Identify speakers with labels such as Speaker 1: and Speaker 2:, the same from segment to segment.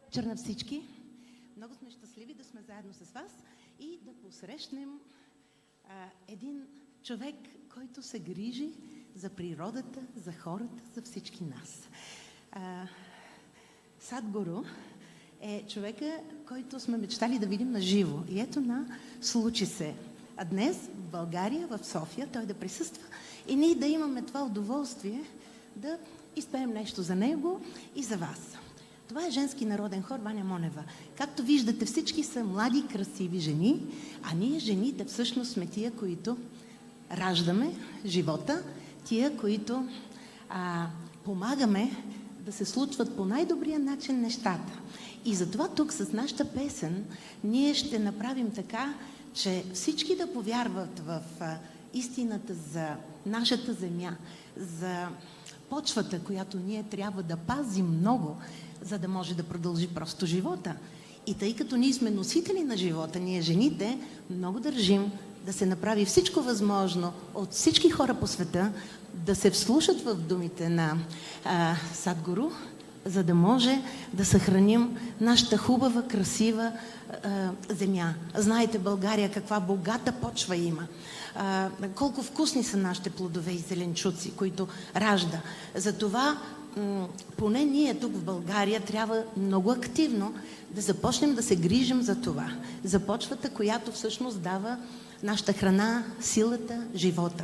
Speaker 1: вечер на всички. Много сме щастливи да сме заедно с вас и да посрещнем един човек, който се грижи за природата, за хората, за всички нас. Садгуру е човека, който сме мечтали да видим на живо. И ето случи се. А днес в България, в София, той да присъства и ние да имаме това удоволствие да изпеем нещо за него и за вас. Това е женски народен хор Ваня Монева. Както виждате, всички са млади, красиви жени, а ние жените всъщност сме тия, които раждаме живота, тия, които помагаме да се случват по най-добрия начин нещата. И затова тук с нашата песен ние ще направим така, че всички да повярват в истината за нашата земя, за почвата, която ние трябва да пазим много, за да може да продължи просто живота. И тъй като ние сме носители на живота, ние жените, много държим да се направи всичко възможно от всички хора по света да се вслушат в думите на Садгуру, за да може да съхраним нашата хубава, красива земя. Знаете, България каква богата почва има. Колко вкусни са нашите плодове и зеленчуци, които ражда. Затова поне ние тук в България трябва много активно да започнем да се грижим за това. За почвата, която всъщност дава нашата храна, силата, живота.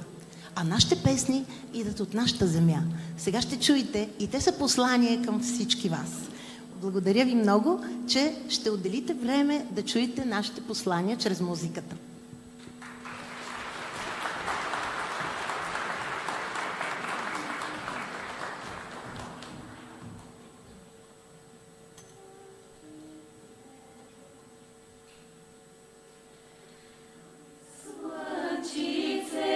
Speaker 1: А нашите песни идат от нашата земя. Сега ще чуете и те са послание към всички вас. Благодаря ви много, че ще отделите време да чуете нашите послания чрез музиката.
Speaker 2: Izre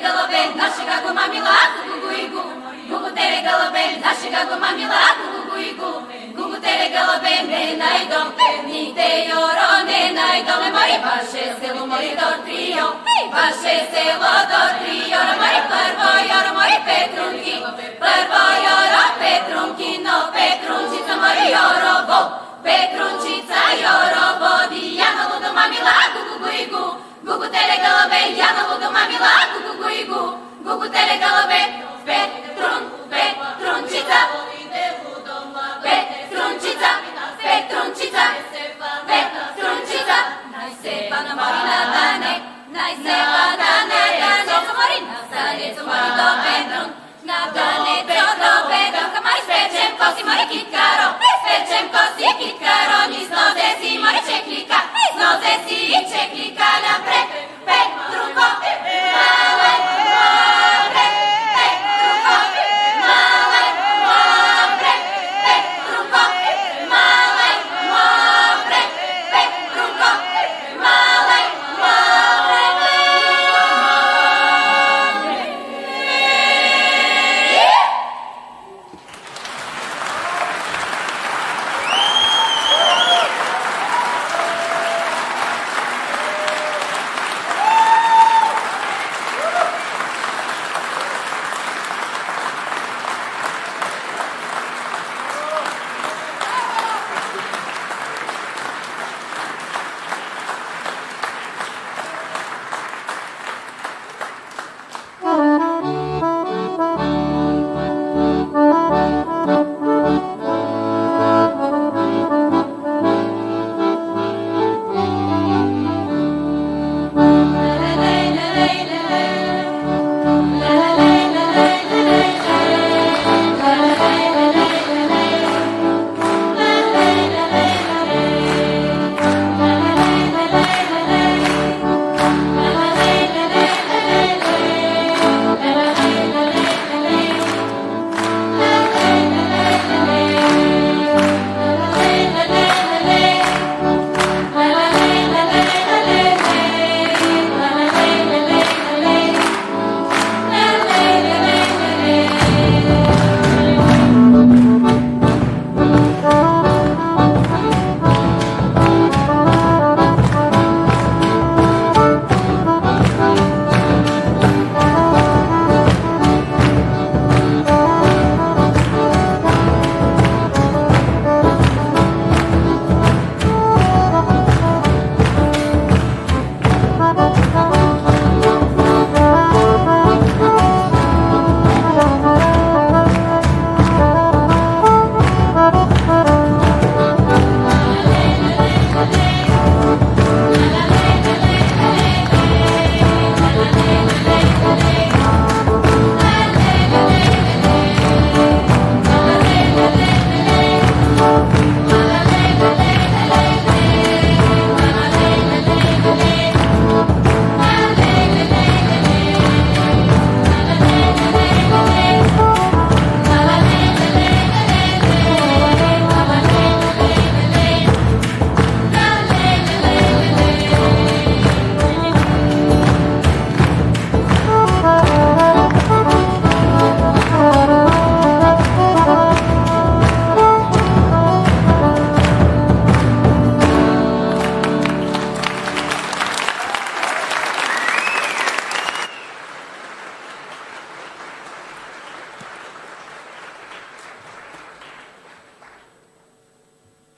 Speaker 2: голубей, нашega го мамила, гугу-гуигу. Гугу-тере голубей, нашega го мамила, гугу-гуигу. Гугу-тере голубей, не найдом, нигде йоро не найдом. Мори ваше село, мори до трио, ваше село до трио. Мори първо йоро, мори Петрунки, първо йоро Петрунки, но Петрунчица мори йорово. Петрунчица йорово, Диянало до мамила, гугу-гуигу. Гугу-тере голубей, Янало до мамила, гугу-гуигу. Гугу-тере голубей, Петрунчица. Петрунчица, Петрунчица, Петрунчица. Najsepana Marina dane, najsepana dane, Marina dane, Marina Petrun. Na dane do Petrun, kamari spečem kosi mori kitkaro, spečem kosi kitkaro, ni znoze si mori čeklika, znoze si čeklika napre, Petrunko, male, more, Petrunko, male, more, Petrunko, male, more, Petrunko, male, more.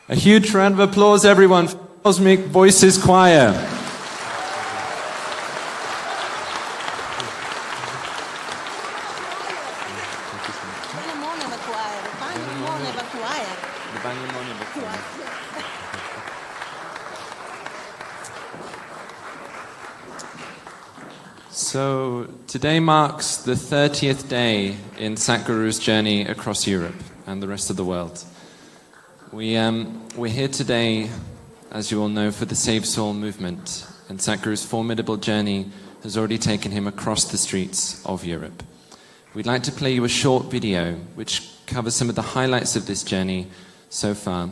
Speaker 3: A huge round of applause, everyone, for Cosmic Voices Choir. So today marks the 30th day in Satguru's journey across Europe and the rest of the world. We're here today, as you all know, for the Save Soul movement, and Satguru's formidable journey has already taken him across the streets of Europe. We'd like to play you a short video which covers some of the highlights of this journey so far.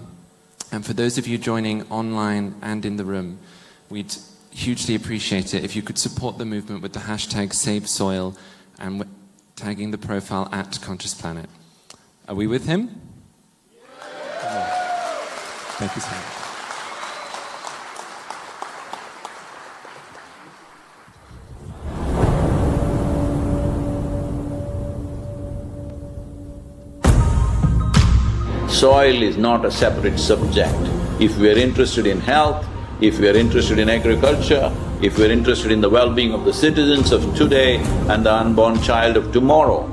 Speaker 3: And for those of you joining online and in the room, we'd hugely appreciate it if you could support the movement with the hashtag #SaveSoil and tagging the profile @ConsciousPlanet. Are we with him? Thank you so much.
Speaker 4: Soil is not a separate subject. If we are interested in health, if we are interested in agriculture, if we are interested in the well-being of the citizens of today and the unborn child of tomorrow,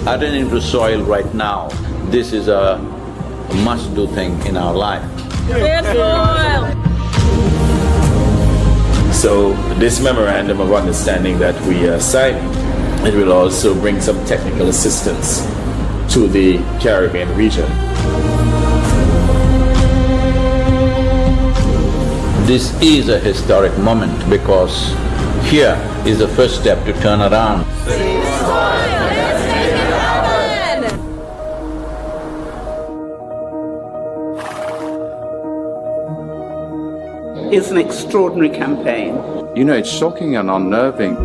Speaker 4: attending to soil right now, this is a must-do thing in our life.
Speaker 5: So this memorandum of understanding that we are signing, it will also bring some technical assistance to the Caribbean region.
Speaker 4: This is a historic moment because here is the first step to turn around.
Speaker 6: It's an extraordinary campaign.
Speaker 7: You know, it's shocking and unnerving.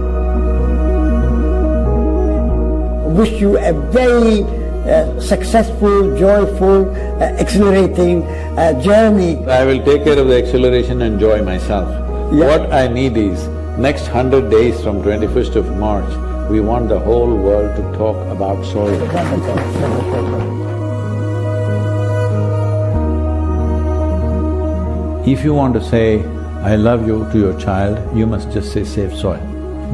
Speaker 8: Wish you a very successful, joyful, exhilarating journey.
Speaker 4: I will take care of the acceleration and joy myself.
Speaker 8: Yeah.
Speaker 4: What I need is, next 100 days from 21st of March, we want the whole world to talk about soil. If you want to say, I love you to your child, you must just say save soil,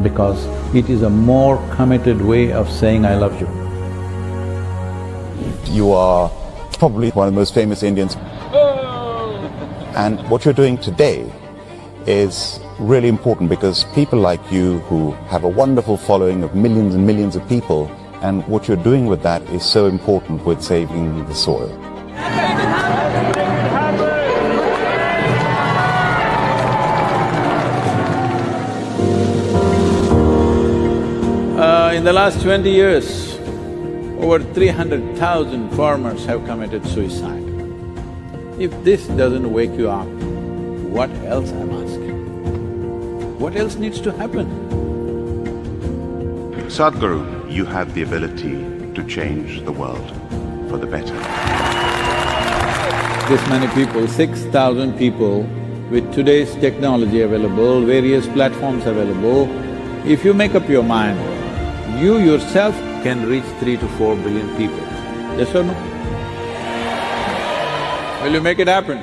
Speaker 4: because it is a more committed way of saying I love you.
Speaker 9: You are probably one of the most famous Indians. And what you're doing today is really important because people like you who have a wonderful following of millions and millions of people, and what you're doing with that is so important with saving the soil.
Speaker 4: In the last 20 years, over 300,000 farmers have committed suicide. If this doesn't wake you up, what else I'm asking? What else needs to happen?
Speaker 10: Sadhguru, you have the ability to change the world for the better.
Speaker 4: This many people, 6,000 people, with today's technology available, various platforms available, if you make up your mind, you yourself can reach 3 to 4 billion people. Yes or no? Will you make it happen?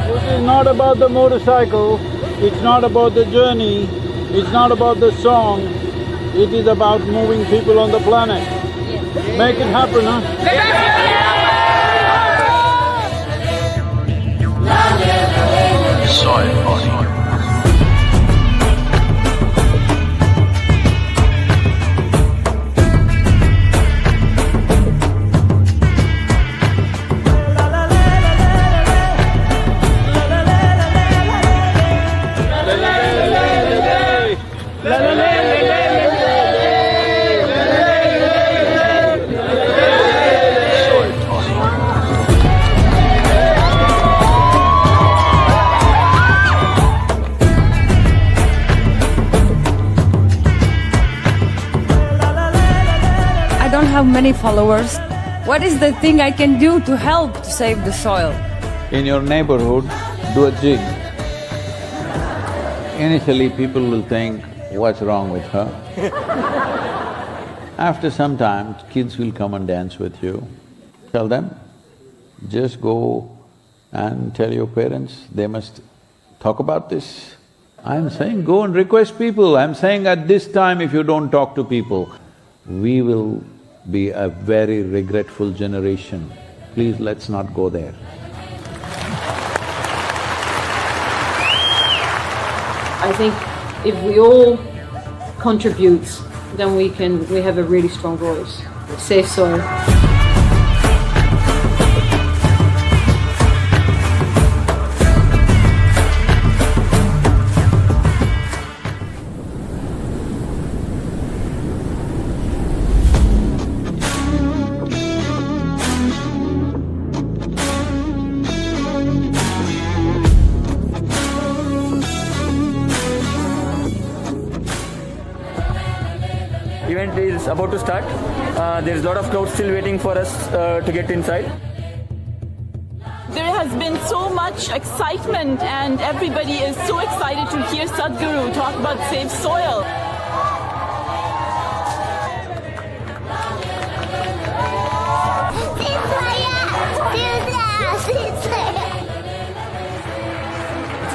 Speaker 11: This is not about the motorcycle, it's not about the journey, it's not about the song, it is about moving people on the planet. Make it happen, huh?
Speaker 10: Soil body.
Speaker 12: I don't have many followers. What is the thing I can do to help to save the soil?
Speaker 4: In your neighborhood, do a jig. Initially, people will think, what's wrong with her? After some time, kids will come and dance with you. Tell them, just go and tell your parents, they must talk about this. I'm saying go and request people, I'm saying at this time if you don't talk to people, we will be a very regretful generation. Please, let's not go there.
Speaker 13: I think if we all contribute, then we have a really strong voice. Save soil.
Speaker 14: party is about to start. There's a lot of crowds still waiting for us to get inside.
Speaker 15: There has been so much excitement and everybody is so excited to hear Sadhguru talk about Save Soil.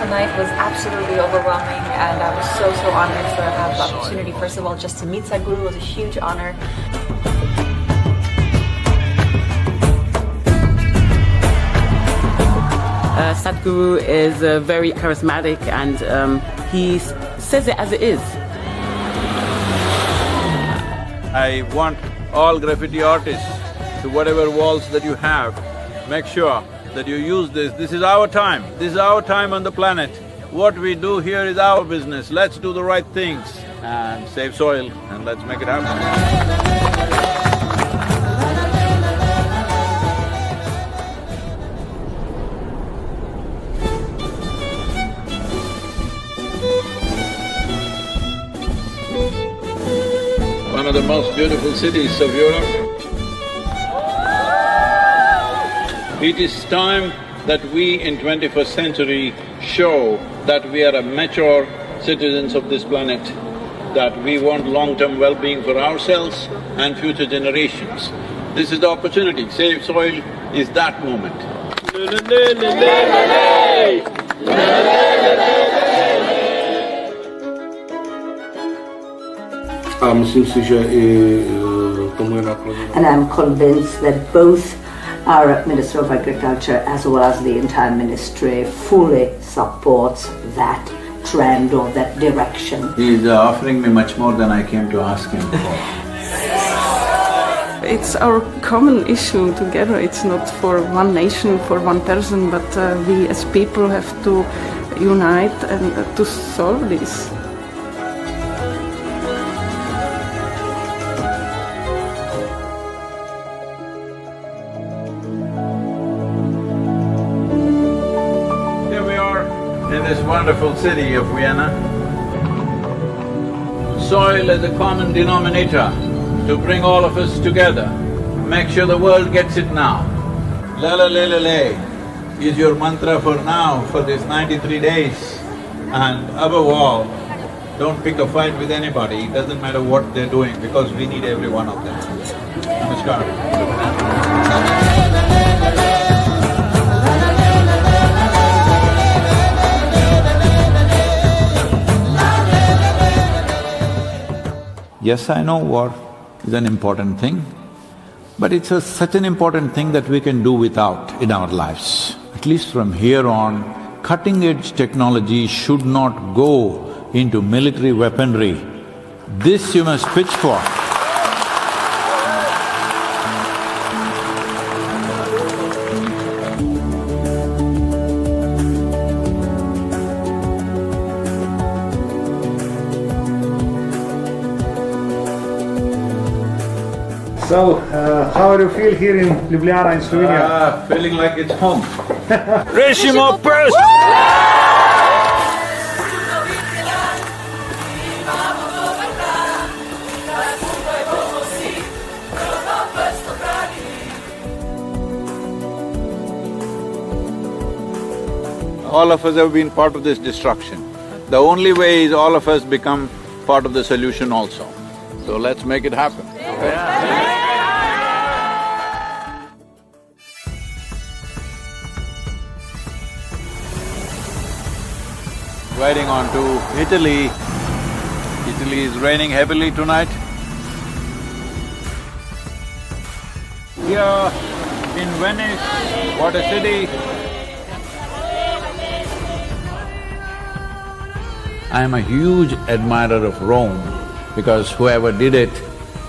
Speaker 16: Tonight was absolutely overwhelming, and I was so honored to have the opportunity, first of all, just to meet Sadhguru. It was a huge honor.
Speaker 17: Sadhguru is very charismatic, and he says it as it is.
Speaker 11: I want all graffiti artists, to whatever walls that you have, make sure that you use this. This is our time. This is our time on the planet. What we do here is our business. Let's do the right things and save soil, and let's make it happen. One of the most beautiful cities of Europe. It is time that we in 21st century show that we are a mature citizens of this planet, that we want long-term well-being for ourselves and future generations. This is the opportunity. Save Soil is that moment.
Speaker 18: And I'm convinced that both our Minister of Agriculture as well as the entire ministry fully supports that trend or that direction.
Speaker 4: He is offering me much more than I came to ask him for.
Speaker 17: It's our common issue together. It's not for one nation, for one person, but we as people have to unite and to solve this.
Speaker 11: In this wonderful city of Vienna, soil is a common denominator to bring all of us together. Make sure the world gets it now. Lala lele le is your mantra for now, for these 93 days. And above all, don't pick a fight with anybody, it doesn't matter what they're doing, because we need every one of them. Namaskar.
Speaker 4: Yes, I know war is an important thing, but it's such an important thing that we can do without in our lives. At least from here on, cutting-edge technology should not go into military weaponry. This you must pitch for.
Speaker 19: So, how do you feel here in Ljubljana in Slovenia?
Speaker 11: Feeling like it's home.
Speaker 19: Rešimo prst!
Speaker 11: All of us have been part of this destruction. The only way is all of us become part of the solution also. So let's make it happen. Riding on to Italy. Italy is raining heavily tonight. Here in Venice, what a city!
Speaker 4: I am a huge admirer of Rome because whoever did it,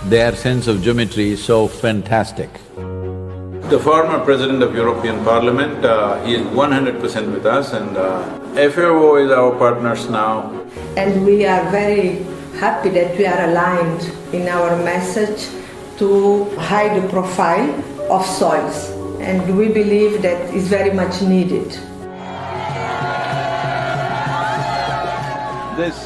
Speaker 4: their sense of geometry is so fantastic.
Speaker 11: The former president of European Parliament, he is 100% with us, and FAO is our partners now.
Speaker 20: And we are very happy that we are aligned in our message to high the profile of soils, and we believe that is very much needed.
Speaker 11: This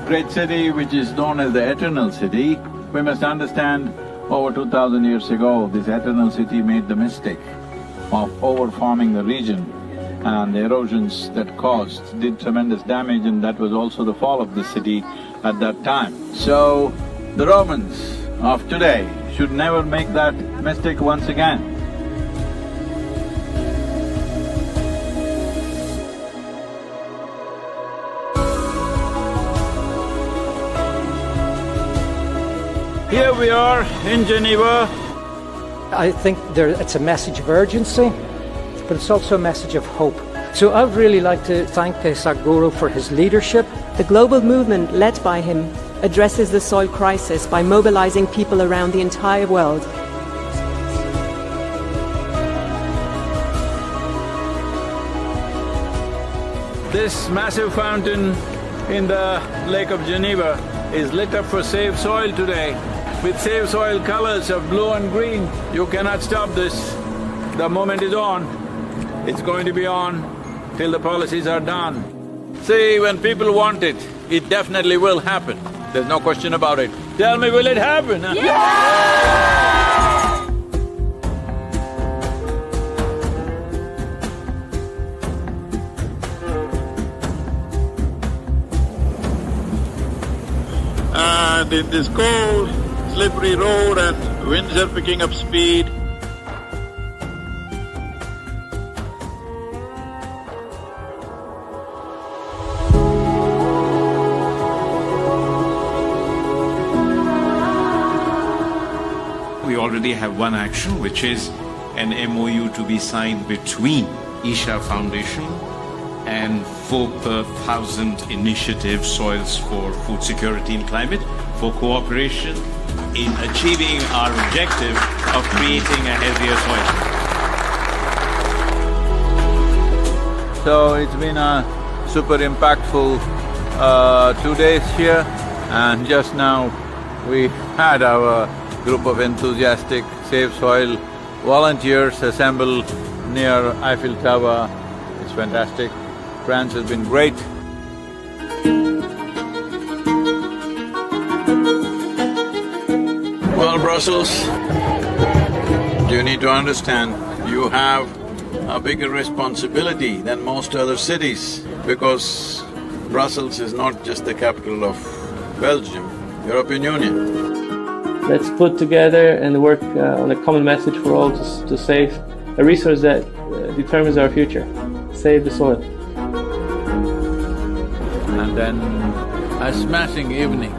Speaker 11: great city, which is known as the Eternal City, We must understand, over 2000 years ago, this eternal city made the mistake of overfarming the region, and the erosions that caused did tremendous damage, and that was also the fall of the city at that time. So, the Romans of today should never make that mistake once again. Here we are in Geneva.
Speaker 21: I think it's a message of urgency, but it's also a message of hope. So I would really like to thank Sadhguru for his leadership.
Speaker 22: The global movement led by him addresses the soil crisis by mobilizing people around the entire world.
Speaker 11: This massive fountain in the Lake of Geneva is lit up for Save Soil today with Save Soil colors of blue and green. You cannot stop this. The moment is on. It's going to be on till the policies are done. See, when people want it, it definitely will happen. There's no question about it. Tell me, will it happen? And in this cold, slippery road and winds are picking up speed,
Speaker 23: we already have one action, which is an MOU to be signed between Isha Foundation and 4,000 Initiative Soils for Food Security and Climate for cooperation in achieving our objective of creating a healthier soil.
Speaker 11: So it's been a super impactful 2 days here, and just now we had our group of enthusiastic Save Soil volunteers assemble near Eiffel Tower. It's fantastic. France has been great. Well, Brussels, you need to understand, you have a bigger responsibility than most other cities, because Brussels is not just the capital of Belgium, European Union.
Speaker 24: Let's put together and work on a common message for all to save a resource that determines our future. Save the soil.
Speaker 11: And then a smashing evening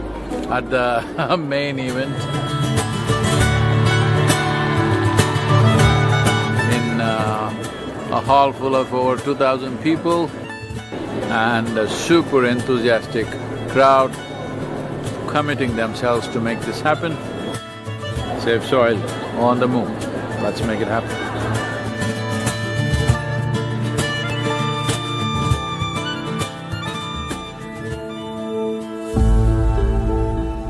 Speaker 11: at the main event in a hall full of over 2,000 people and a super enthusiastic crowd committing themselves to make this happen. Save Soil on the move. Let's make it happen.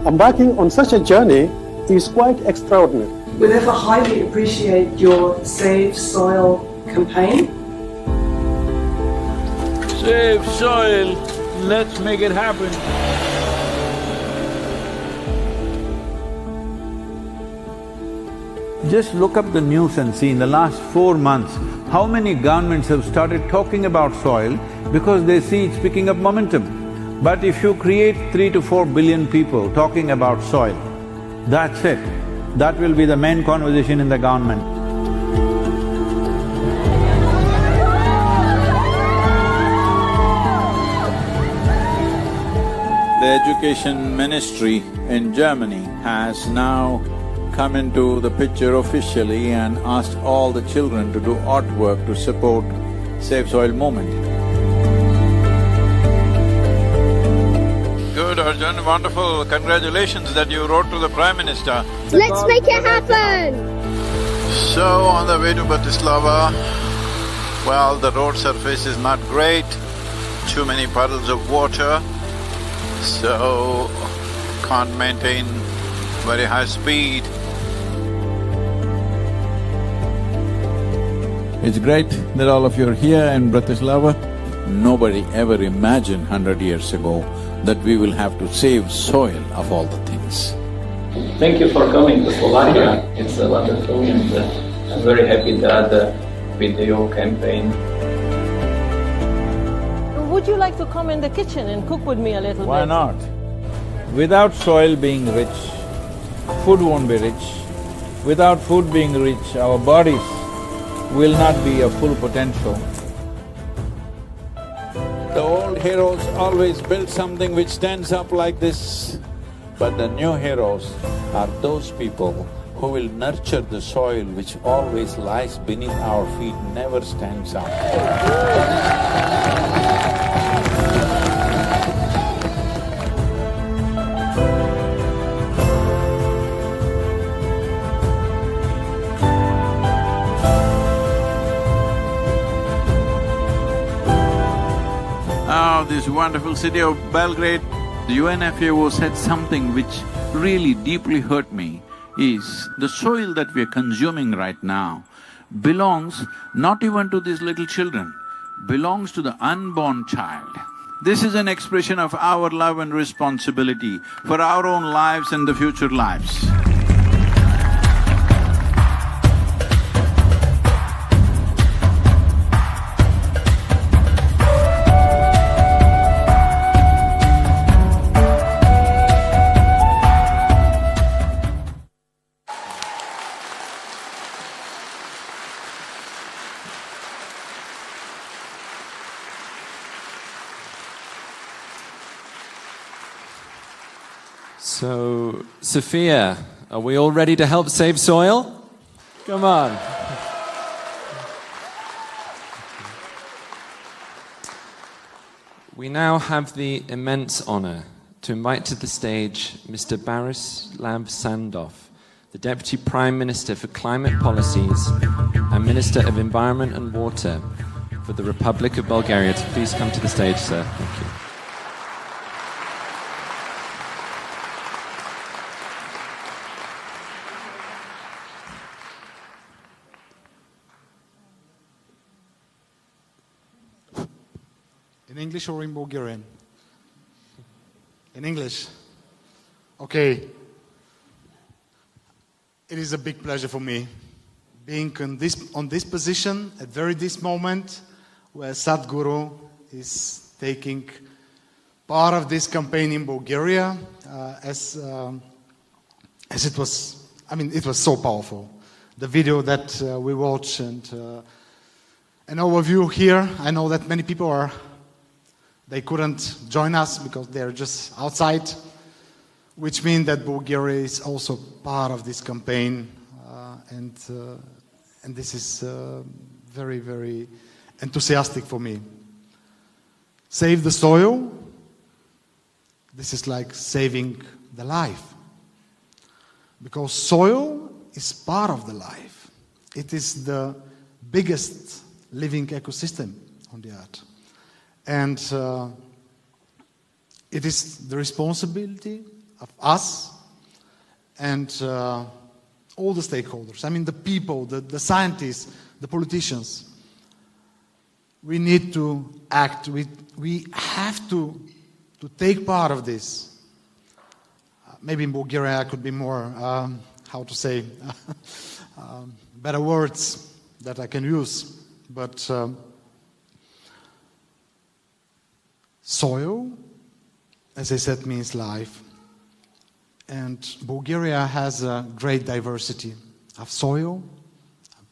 Speaker 25: Embarking on such a journey is quite extraordinary.
Speaker 26: We therefore highly appreciate your Save Soil campaign.
Speaker 11: Save Soil, let's make it happen. Just look up the news and see in the last 4 months, how many governments have started talking about soil because they see it's picking up momentum. But if you create 3 to 4 billion people talking about soil, that's it. That will be the main conversation in the government. The Education Ministry in Germany has now come into the picture officially and asked all the children to do artwork to support Save Soil movement. Good, Arjun, wonderful. Congratulations that you wrote to the Prime Minister.
Speaker 27: Let's make it happen!
Speaker 11: So, on the way to Bratislava, well, the road surface is not great, too many puddles of water, so can't maintain very high speed. It's great that all of you are here in Bratislava. Nobody ever imagined 100 years ago that we will have to save soil of all the things.
Speaker 24: Thank you for coming to Slovakia. It's wonderful, and I'm very happy that with your campaign.
Speaker 1: Would you like to come in the kitchen and cook with me a little bit?
Speaker 11: Why not? Without soil being rich, food won't be rich. Without food being rich, our bodies will not be a full potential. The old heroes always built something which stands up like this, but the new heroes are those people who will nurture the soil which always lies beneath our feet, never stands up.
Speaker 23: Oh, this wonderful city of Belgrade. The UNFAO said something which really deeply hurt me, is the soil that we are consuming right now belongs not even to these little children, belongs to the unborn child. This is an expression of our love and responsibility for our own lives and the future lives.
Speaker 2: So, Sophia, are we all ready to help save soil? Come on. We now have the immense honor to invite to the stage Mr. Barislav Sandov, the Deputy Prime Minister for Climate Policies and Minister of Environment and Water for the Republic of Bulgaria. Please come to the stage, sir. Thank you.
Speaker 3: In English or in Bulgarian? In English. Okay. It is a big pleasure for me being on this position at this moment where Sadhguru is taking part of this campaign in Bulgaria as it was, it was so powerful. The video that we watched and an overview here, I know that many people they couldn't join us because they're just outside, which means that Bulgaria is also part of this campaign, and this is very, very enthusiastic for me. Save the soil, this is like saving the life, because soil is part of the life. It is the biggest living ecosystem on the earth. And it is the responsibility of us and all the stakeholders. The people, the scientists, the politicians. We need to act. We have to take part of this. Maybe in Bulgaria I could be more, better words that I can use. But soil, as I said, means life. And Bulgaria has a great diversity of soil,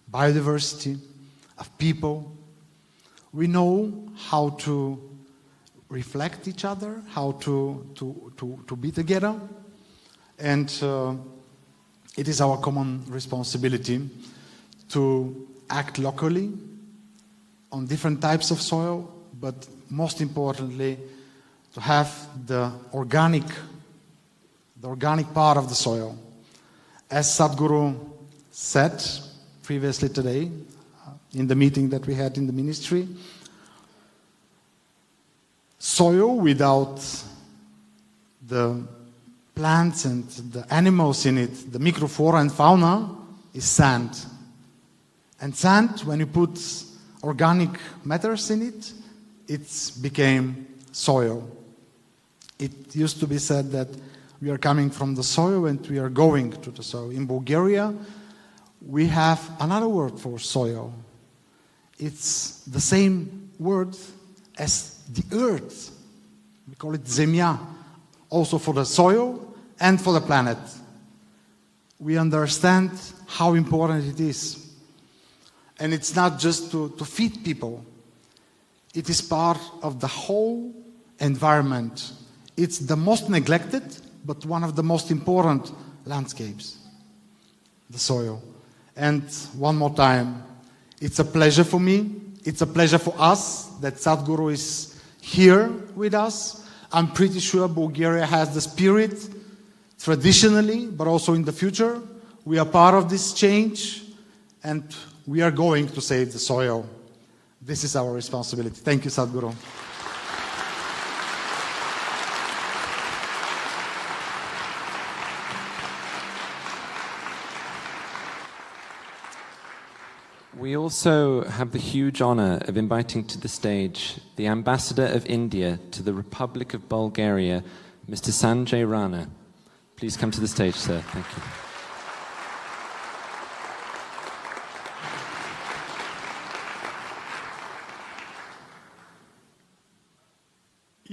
Speaker 3: biodiversity, of people. We know how to reflect each other, how to be together. And it is our common responsibility to act locally on different types of soil, but most importantly, to have the organic part of the soil. As Sadhguru said previously today, in the meeting that we had in the ministry, soil without the plants and the animals in it, the microflora and fauna, is sand. And sand, when you put organic matters in it, it became soil. It used to be said that We are coming from the soil and we are going to the soil. In Bulgaria, we have another word for soil. It's the same word as the earth. We call it zemya, also for the soil and for the planet. We understand how important it is. And it's not just to feed people. It is part of the whole environment. It's the most neglected, but one of the most important landscapes, the soil. And one more time, it's a pleasure for me, it's a pleasure for us that Sadhguru is here with us. I'm pretty sure Bulgaria has the spirit, traditionally, but also in the future. We are part of this change, and we are going to save the soil. This is our responsibility. Thank you, Sadhguru.
Speaker 2: We also have the huge honor of inviting to the stage the Ambassador of India to the Republic of Bulgaria, Mr. Sanjay Rana. Please come to the stage, sir. Thank you.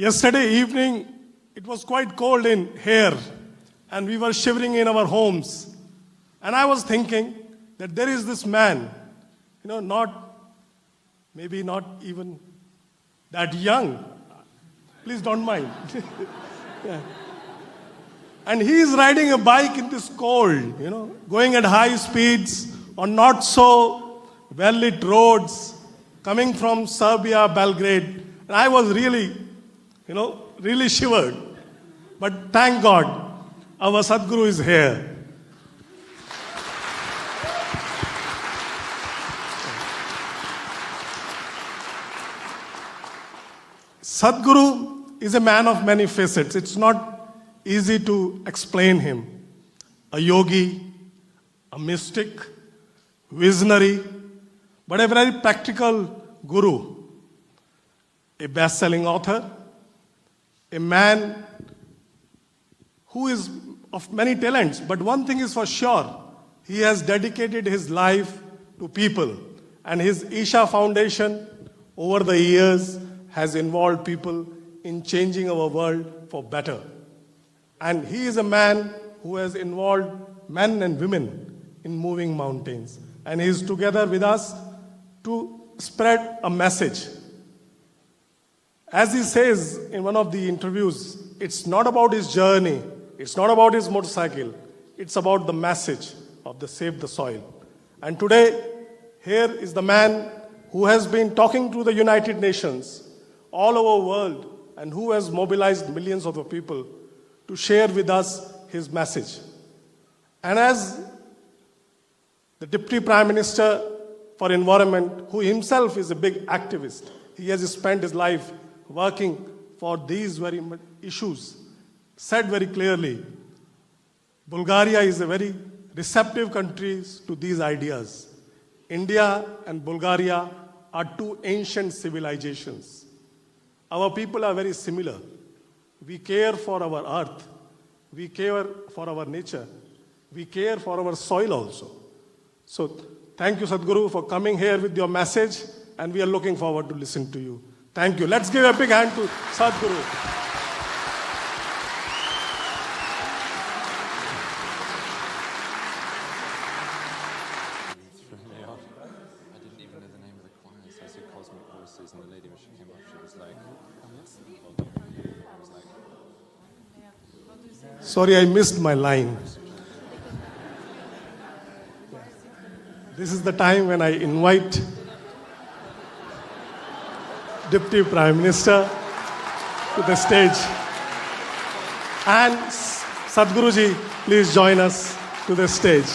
Speaker 5: Yesterday evening, it was quite cold in here, and we were shivering in our homes. And I was thinking that there is this man, maybe not even that young. Please don't mind. Yeah. And he is riding a bike in this cold, going at high speeds on not so well-lit roads, coming from Serbia, Belgrade. And I was really shivered. But thank God, our Sadhguru is here. Sadhguru is a man of many facets. It's not easy to explain him. A yogi, a mystic, visionary, but a very practical guru, a best-selling author, a man who is of many talents, but one thing is for sure, he has dedicated his life to people, and his Isha Foundation over the years has involved people in changing our world for better. And he is a man who has involved men and women in moving mountains. And he is together with us to spread a message. As he says in one of the interviews, it's not about his journey, it's not about his motorcycle, it's about the message of the Save the Soil. And today, here is the man who has been talking to the United Nations all over the world and who has mobilized millions of people to share with us his message. And as the Deputy Prime Minister for Environment, who himself is a big activist, he has spent his life working for these very issues, said very clearly, Bulgaria is a very receptive country to these ideas. India and Bulgaria are two ancient civilizations. Our people are very similar. We care for our earth. We care for our nature. We care for our soil also. So thank you, Sadhguru, for coming here with your message, and we are looking forward to listen to you. Thank you. Let's give a big hand to Sadhguru.
Speaker 2: And the lady, when she came up, she was like,
Speaker 5: sorry, I missed my line. This is the time when I invite Deputy Prime Minister to the stage. And Sadhguruji, please join us to the stage.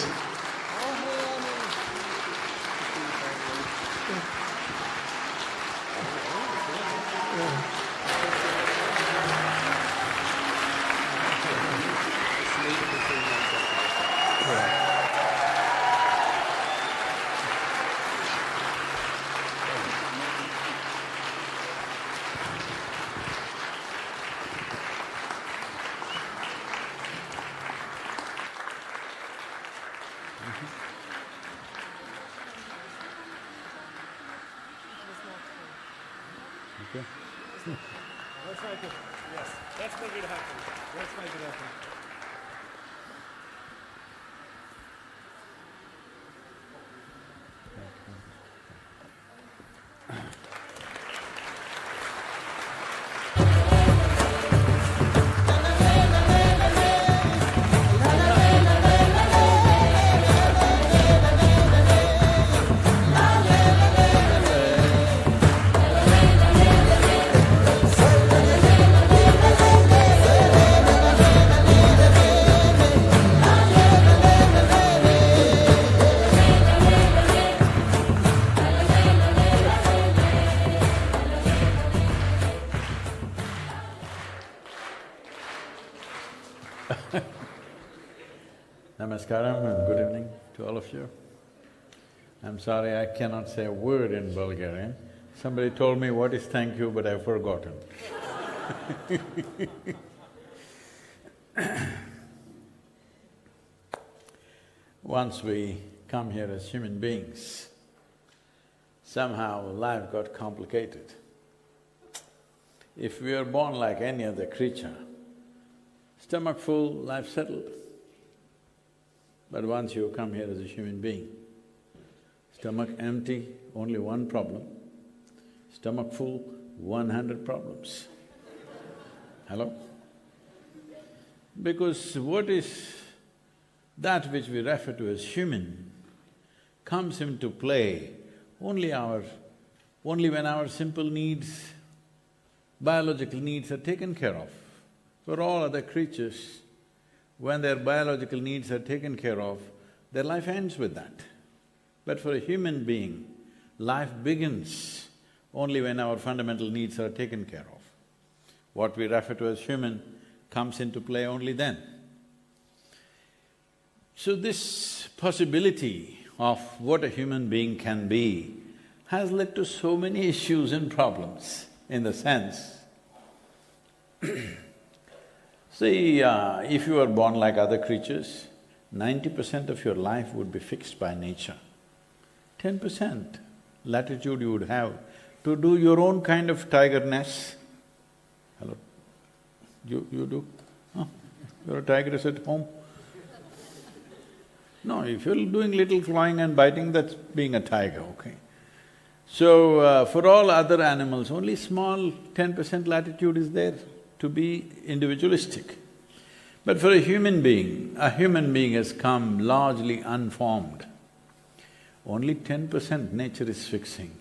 Speaker 4: Okay?
Speaker 19: Let's make it, yes, let's make it happen. Let's make it happen.
Speaker 4: Namaskaram and good evening to all of you. I'm sorry I cannot say a word in Bulgarian. Somebody told me what is thank you, but I've forgotten. Once we come here as human beings, somehow life got complicated. If we were born like any other creature, stomach full, life settled. But once you come here as a human being, stomach empty, only one problem. Stomach full, 100 problems. Hello? Because what is that which we refer to as human comes into play only when our simple needs, biological needs are taken care of. For all other creatures, when their biological needs are taken care of, their life ends with that. But for a human being, life begins only when our fundamental needs are taken care of. What we refer to as human comes into play only then. So this possibility of what a human being can be has led to so many issues and problems in the sense see, if you are born like other creatures, 90% of your life would be fixed by nature. 10% latitude you would have to do your own kind of tigerness. Hello? You do? Huh? You're a tigress at home? No, if you're doing little clawing and biting, that's being a tiger, okay? So, for all other animals, only small 10% latitude is there to be individualistic. But for a human being has come largely unformed. Only 10% nature is fixing,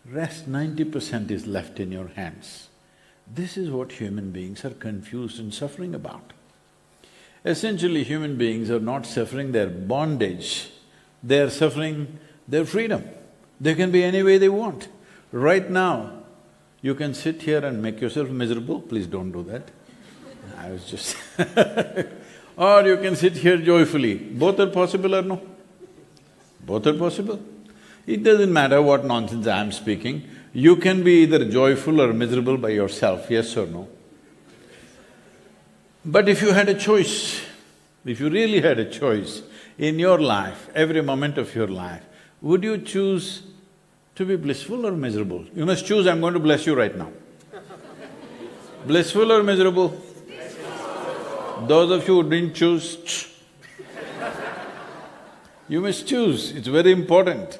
Speaker 4: rest 90% is left in your hands. This is what human beings are confused and suffering about. Essentially, human beings are not suffering their bondage, they are suffering their freedom. They can be any way they want. Right now, you can sit here and make yourself miserable, please don't do that. I was just or you can sit here joyfully. Both are possible or no? Both are possible. It doesn't matter what nonsense I am speaking, you can be either joyful or miserable by yourself, yes or no? But if you had a choice, if you really had a choice in your life, every moment of your life, would you choose to be blissful or miserable? You must choose, I'm going to bless you right now. Blissful or miserable? Those of you who didn't choose, you must choose, it's very important.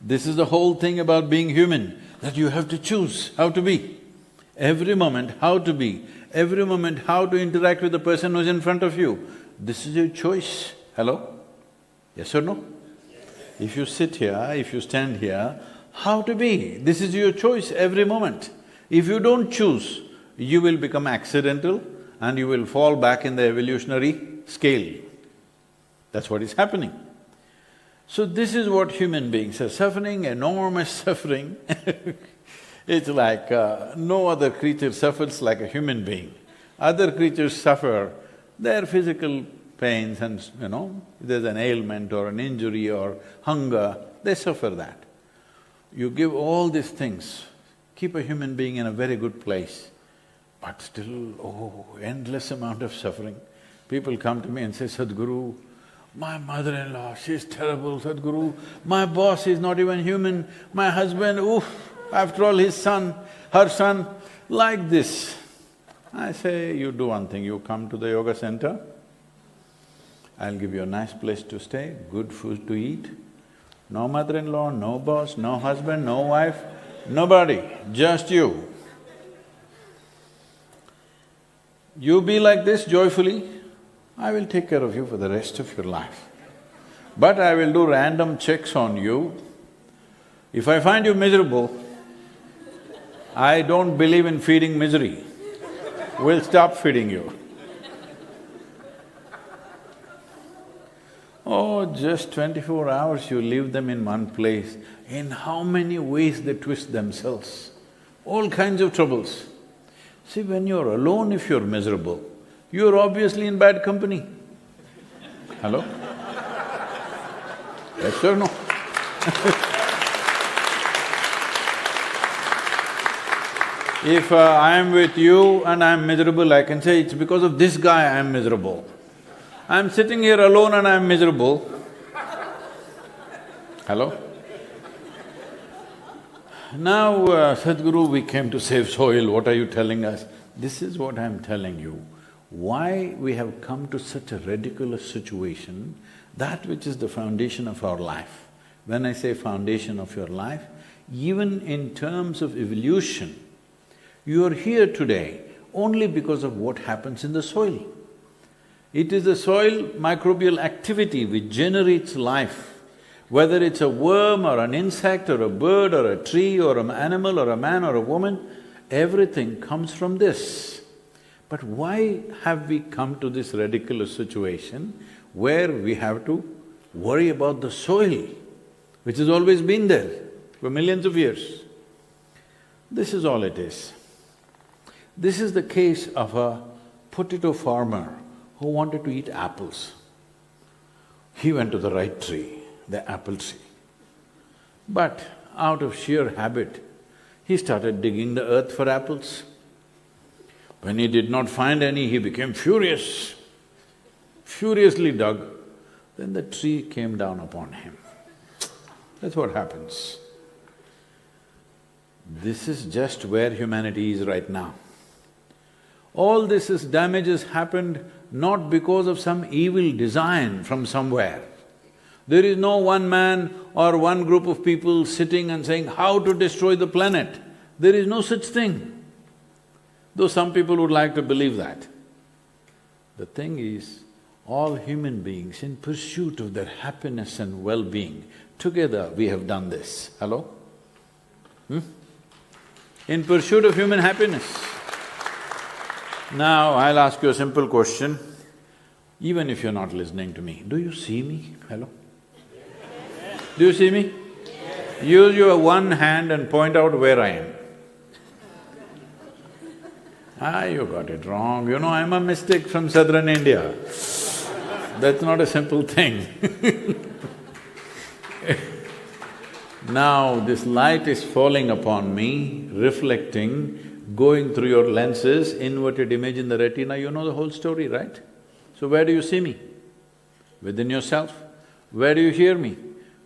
Speaker 4: This is the whole thing about being human, that you have to choose how to be. Every moment, how to be. Every moment, how to interact with the person who's in front of you. This is your choice. Hello? Yes or no? If you sit here, if you stand here, how to be, this is your choice every moment. If you don't choose, you will become accidental and you will fall back in the evolutionary scale. That's what is happening. So this is what human beings are suffering, enormous suffering. It's like no other creature suffers like a human being. Other creatures suffer their physical pains and, there's an ailment or an injury or hunger, they suffer that. You give all these things, keep a human being in a very good place, but still, endless amount of suffering. People come to me and say, Sadhguru, my mother-in-law, she's terrible, Sadhguru. My boss is not even human. My husband, After all, his son, her son, like this. I say, you do one thing, you come to the yoga center, I'll give you a nice place to stay, good food to eat, no mother-in-law, no boss, no husband, no wife, nobody, just you. You be like this joyfully, I will take care of you for the rest of your life. But I will do random checks on you. If I find you miserable, I don't believe in feeding misery. We'll stop feeding you. Oh, just 24 hours you leave them in one place. In how many ways they twist themselves. All kinds of troubles. See, when you're alone, if you're miserable, you're obviously in bad company. Hello? Yes or no? If I am with you and I am miserable, I can say, it's because of this guy I am miserable. I am sitting here alone and I am miserable. Hello? Now, Sadhguru, we came to save soil, what are you telling us? This is what I'm telling you. Why we have come to such a ridiculous situation, that which is the foundation of our life. When I say foundation of your life, even in terms of evolution, you are here today only because of what happens in the soil. It is the soil microbial activity which generates life. Whether it's a worm or an insect or a bird or a tree or an animal or a man or a woman, everything comes from this. But why have we come to this ridiculous situation where we have to worry about the soil, which has always been there for millions of years? This is all it is. This is the case of a potato farmer who wanted to eat apples. He went to the right tree, the apple tree. But out of sheer habit, he started digging the earth for apples. When he did not find any, he became furious, furiously dug. Then the tree came down upon him. That's what happens. This is just where humanity is right now. All this damage has happened not because of some evil design from somewhere. There is no one man or one group of people sitting and saying how to destroy the planet. There is no such thing, though some people would like to believe that. The thing is, all human beings in pursuit of their happiness and well-being, together we have done this. Hello? In pursuit of human happiness. Now, I'll ask you a simple question, even if you're not listening to me. Do you see me? Hello? Do you see me? Use your one hand and point out where I am. You got it wrong. You know, I'm a mystic from southern India. That's not a simple thing. Now, this light is falling upon me, reflecting, going through your lenses, inverted image in the retina, you know the whole story, right? So where do you see me? Within yourself. Where do you hear me?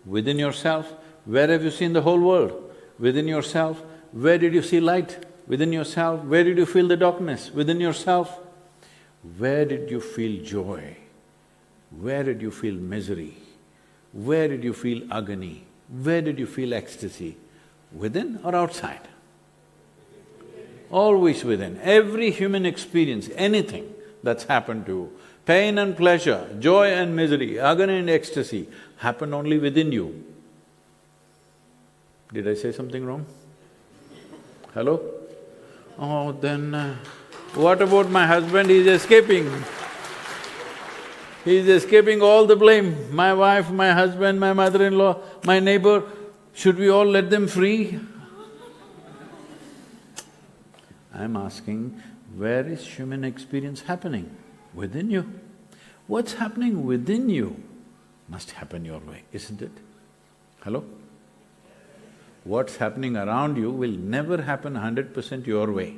Speaker 4: Within yourself. Where have you seen the whole world? Within yourself. Where did you see light? Within yourself. Where did you feel the darkness? Within yourself. Where did you feel joy? Where did you feel misery? Where did you feel agony? Where did you feel ecstasy? Within or outside? Always within. Every human experience, anything that's happened to you, pain and pleasure, joy and misery, agony and ecstasy, happen only within you. Did I say something wrong? Hello? Oh, then what about my husband? He's escaping. He's escaping all the blame. My wife, my husband, my mother-in-law, my neighbor, should we all let them free? I'm asking, where is human experience happening? Within you. What's happening within you must happen your way, isn't it? Hello? What's happening around you will never happen 100% your way.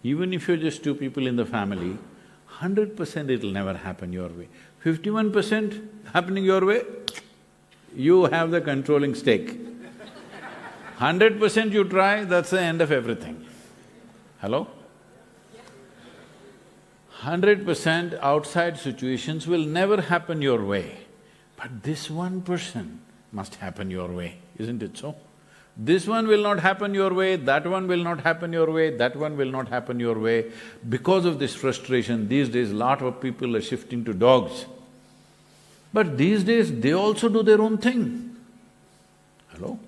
Speaker 4: Even if you're just two people in the family, 100% it'll never happen your way. 51% happening your way, you have the controlling stake. 100% you try, that's the end of everything. Hello? 100% outside situations will never happen your way, but this 1% must happen your way, isn't it so? This one will not happen your way, that one will not happen your way, that one will not happen your way. Because of this frustration, these days lot of people are shifting to dogs. But these days, they also do their own thing. Hello?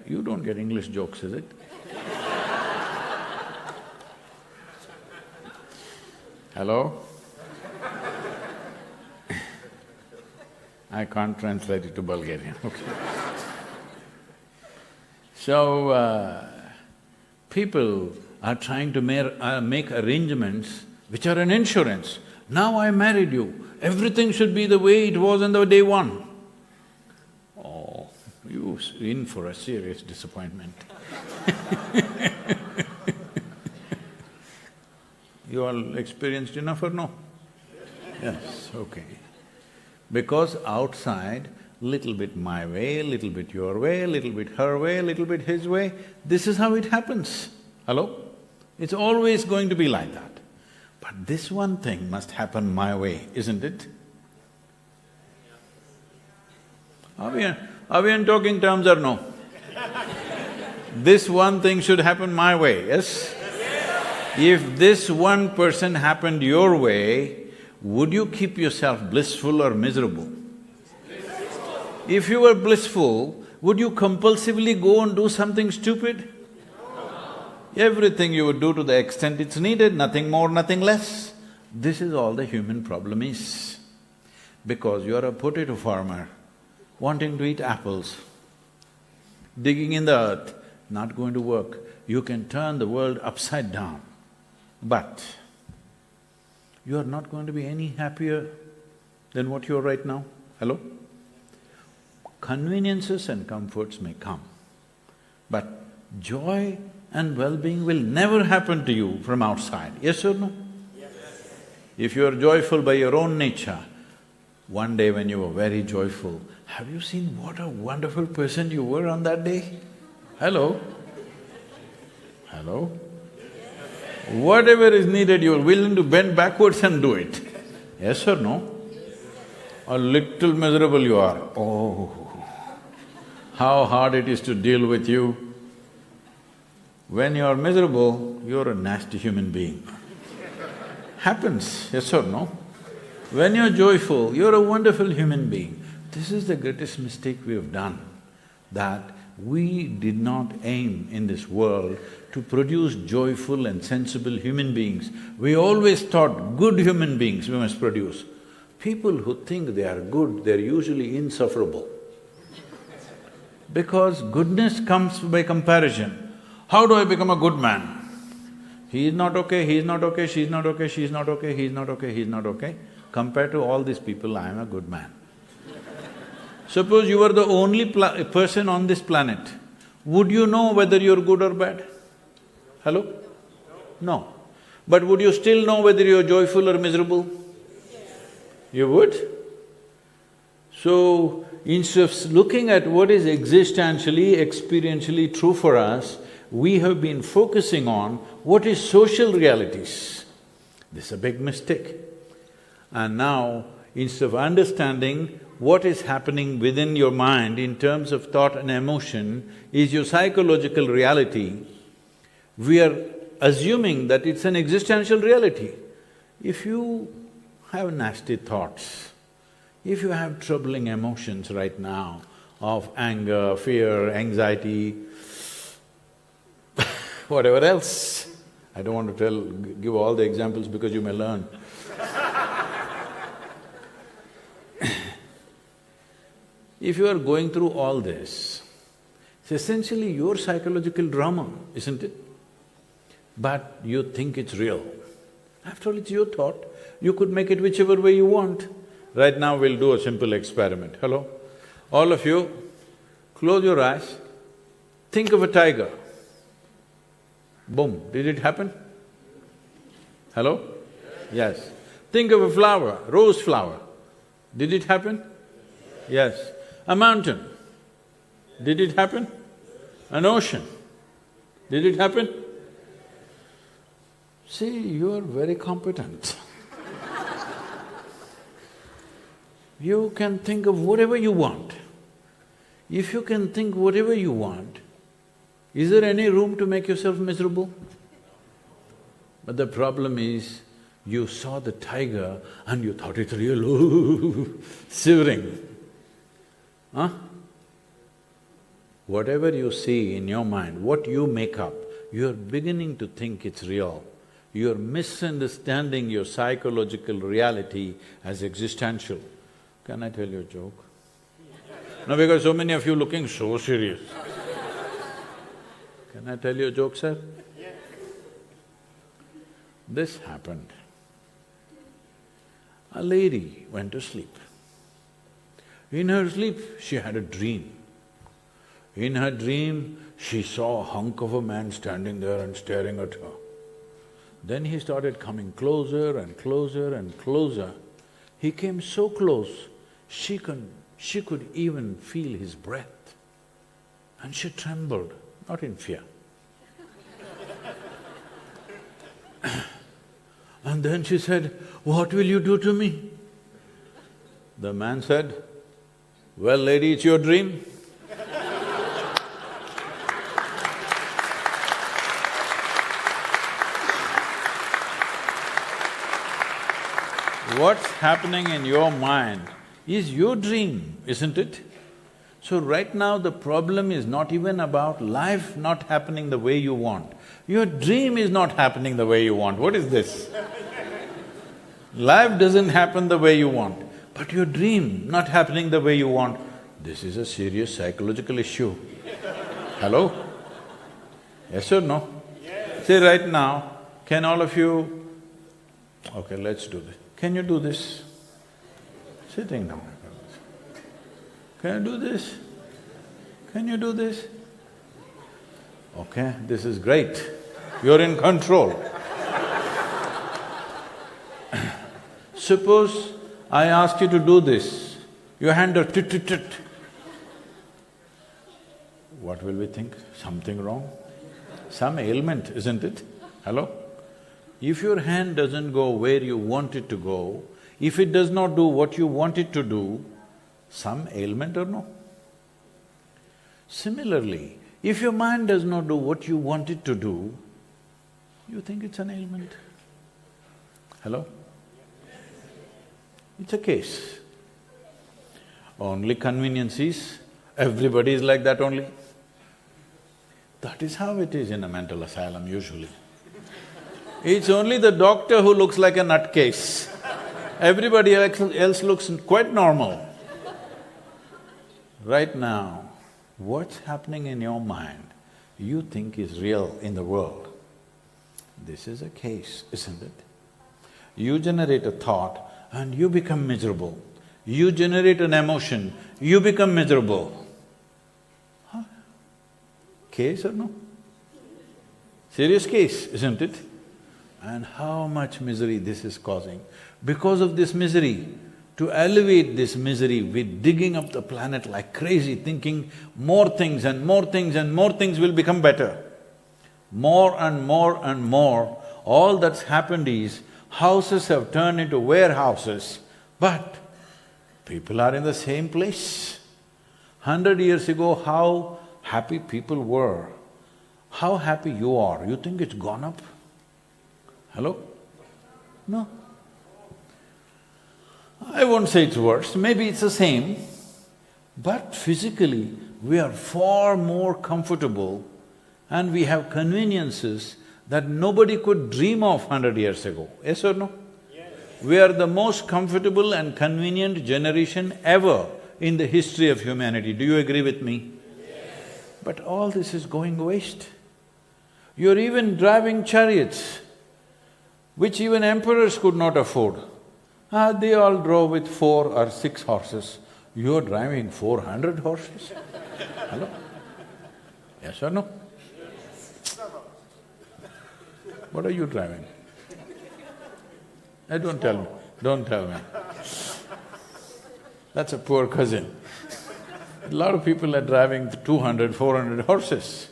Speaker 4: You don't get English jokes, is it? Hello? I can't translate it to Bulgarian, okay. So, people are trying to make arrangements which are an insurance. Now I married you, everything should be the way it was on the day one. Oh, you're in for a serious disappointment. You all experienced enough or no? Yes, okay. Because outside, little bit my way, little bit your way, little bit her way, little bit his way, this is how it happens. Hello? It's always going to be like that. But this one thing must happen my way, isn't it? Are we in talking terms or no? This one thing should happen my way, yes? If this 1% happened your way, would you keep yourself blissful or miserable? If you were blissful, would you compulsively go and do something stupid? Everything you would do to the extent it's needed, nothing more, nothing less. This is all the human problem is. Because you're a potato farmer, wanting to eat apples, digging in the earth, not going to work. You can turn the world upside down, but you are not going to be any happier than what you are right now. Hello? Conveniences and comforts may come, but joy and well-being will never happen to you from outside, yes or no? Yes. If you are joyful by your own nature, one day when you were very joyful, have you seen what a wonderful person you were on that day? Hello? Hello? Whatever is needed, you are willing to bend backwards and do it, yes or no? A little miserable you are, oh, how hard it is to deal with you. When you are miserable, you're a nasty human being. Happens, yes or no? When you're joyful, you're a wonderful human being. This is the greatest mistake we have done, that we did not aim in this world to produce joyful and sensible human beings. We always thought good human beings we must produce. People who think they are good, they're usually insufferable. Because goodness comes by comparison. How do I become a good man? He is not okay, he is not okay, she is not okay, she is not okay, he is not okay, he is not okay. Compared to all these people, I am a good man. Suppose you were the only person on this planet, would you know whether you're good or bad? Hello? No. But would you still know whether you're joyful or miserable? You would? So, instead of looking at what is existentially, experientially true for us, we have been focusing on what is social realities. This is a big mistake. And now, instead of understanding what is happening within your mind in terms of thought and emotion is your psychological reality, we are assuming that it's an existential reality. If you have nasty thoughts, if you have troubling emotions right now of anger, fear, anxiety, whatever else, I don't want to give all the examples because you may learn. If you are going through all this, it's essentially your psychological drama, isn't it? But you think it's real. After all, it's your thought. You could make it whichever way you want. Right now, we'll do a simple experiment. Hello? All of you, close your eyes, think of a tiger. Boom, did it happen? Hello? Yes. Think of a flower, rose flower. Did it happen? Yes. A mountain. Did it happen? An ocean. Did it happen? See, you are very competent. You can think of whatever you want. If you can think whatever you want, is there any room to make yourself miserable? But the problem is, you saw the tiger and you thought it's real, shivering. Huh? Whatever you see in your mind, what you make up, you're beginning to think it's real. You're misunderstanding your psychological reality as existential. Can I tell you a joke? No, because so many of you looking so serious. Can I tell you a joke, sir? This happened. A lady went to sleep. In her sleep, she had a dream. In her dream, she saw a hunk of a man standing there and staring at her. Then he started coming closer and closer and closer. He came so close, she could even feel his breath. And she trembled, not in fear. And then she said, "What will you do to me?" The man said, "Well, lady, it's your dream." What's happening in your mind is your dream, isn't it? So right now the problem is not even about life not happening the way you want. Your dream is not happening the way you want. What is this? Life doesn't happen the way you want, but your dream not happening the way you want. This is a serious psychological issue. Hello? Yes or no? Yes. Say right now, can all of you… Okay, let's do this. Can you do this? Sitting down. Can you do this? Can you do this? Okay, this is great. You're in control. Suppose I ask you to do this, your hand are tit. What will we think? Something wrong? Some ailment, isn't it? Hello? If your hand doesn't go where you want it to go, if it does not do what you want it to do, some ailment or no? Similarly, if your mind does not do what you want it to do, you think it's an ailment. Hello? It's a case. Only convenience is, everybody is like that only. That is how it is in a mental asylum usually. It's only the doctor who looks like a nutcase. Everybody else looks quite normal. Right now, what's happening in your mind, you think is real in the world. This is a case, isn't it? You generate a thought and you become miserable. You generate an emotion, you become miserable. Huh? Case or no? Serious case, isn't it? And how much misery this is causing. Because of this misery, to alleviate this misery, we're digging up the planet like crazy, thinking more things and more things and more things will become better. More and more and more, all that's happened is, houses have turned into warehouses, but people are in the same place. 100 years ago, how happy people were, how happy you are, you think it's gone up? Hello? No. I won't say it's worse, maybe it's the same, but physically we are far more comfortable and we have conveniences that nobody could dream of 100 years ago, yes or no? Yes. We are the most comfortable and convenient generation ever in the history of humanity, do you agree with me? Yes. But all this is going waste. You're even driving chariots, which even emperors could not afford. They all drove with 4 or 6 horses. You're driving 400 horses? Hello? Yes or no? What are you driving? Don't tell me, don't tell me. That's a poor cousin. A lot of people are driving 200, 400 horses.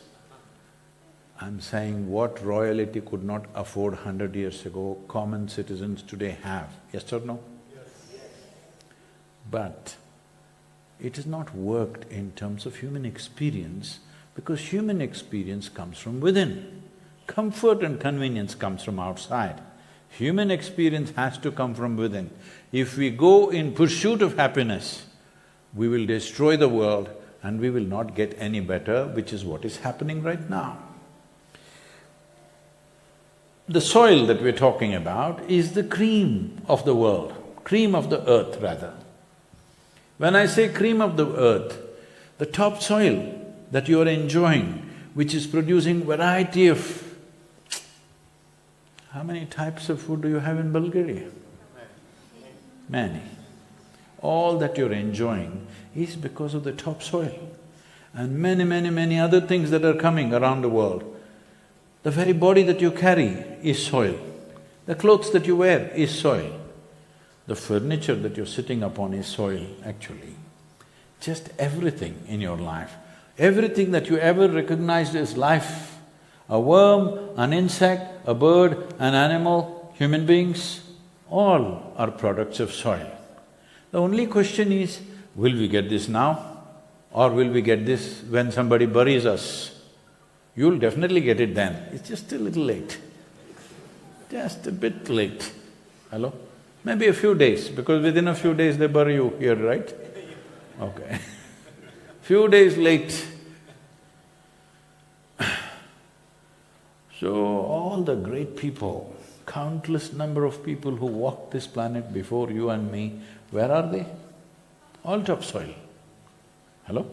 Speaker 4: I'm saying what royalty could not afford 100 years ago, common citizens today have, yes or no? Yes. But it has not worked in terms of human experience because human experience comes from within. Comfort and convenience comes from outside. Human experience has to come from within. If we go in pursuit of happiness, we will destroy the world and we will not get any better, which is what is happening right now. The soil that we're talking about is the cream of the world, cream of the earth rather. When I say cream of the earth, the top soil that you are enjoying, which is producing variety of… How many types of food do you have in Bulgaria? Many. All that you're enjoying is because of the topsoil. And many other things that are coming around the world. The very body that you carry is soil. The clothes that you wear is soil. The furniture that you're sitting upon is soil, actually. Just everything in your life, everything that you ever recognized as life, a worm, an insect, a bird, an animal, human beings, all are products of soil. The only question is, will we get this now or will we get this when somebody buries us? You'll definitely get it then, it's just a little late, just a bit late. Hello? Maybe a few days, because within a few days they bury you here, right? Okay. Few days late. So, all the great people, countless number of people who walked this planet before you and me, where are they? All topsoil. Hello?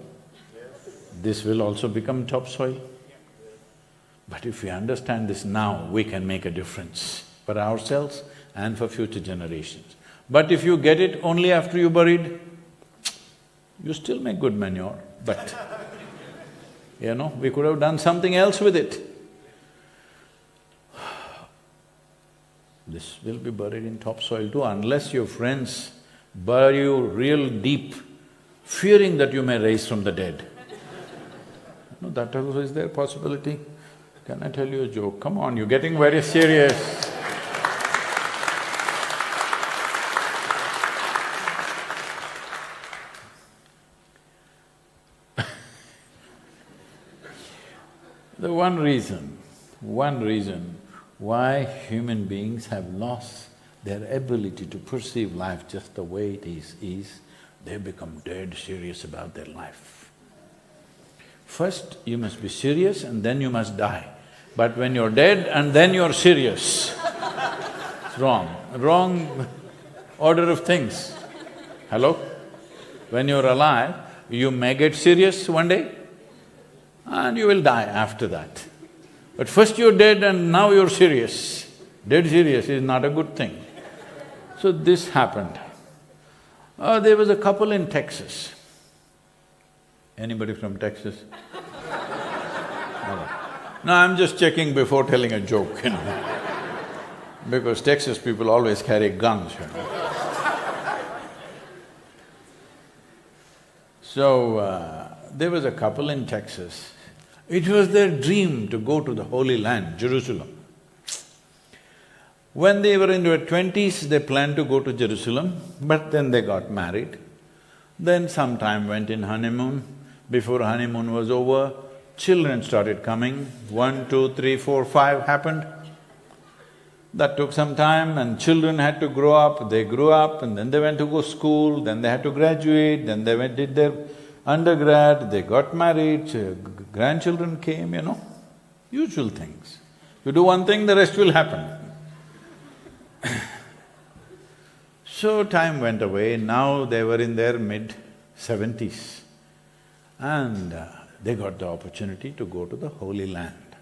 Speaker 4: Yes. This will also become topsoil. But if we understand this now, we can make a difference for ourselves and for future generations. But if you get it only after you buried, you still make good manure, but you know, we could have done something else with it. This will be buried in topsoil too, unless your friends bury you real deep, fearing that you may rise from the dead. No, that also is there possibility. Can I tell you a joke? Come on, you're getting very serious. The one reason why human beings have lost their ability to perceive life just the way it is they've become dead serious about their life. First, you must be serious and then you must die. But when you're dead and then you're serious, it's wrong order of things. Hello? When you're alive, you may get serious one day and you will die after that. But first you're dead and now you're serious. Dead serious is not a good thing. So this happened. There was a couple in Texas. Anybody from Texas? No, I'm just checking before telling a joke, you know, because Texas people always carry guns, you know. So, there was a couple in Texas. It was their dream to go to the Holy Land, Jerusalem. When they were in their 20s, they planned to go to Jerusalem, but then they got married. Then some time went in honeymoon. Before honeymoon was over, children started coming. 1, 2, 3, 4, 5 happened. That took some time and children had to grow up. They grew up and then they went to go school, then they had to graduate, then they did their undergrad, they got married, grandchildren came, you know, usual things. You do one thing, the rest will happen. So time went away, now they were in their mid-70s and they got the opportunity to go to the Holy Land.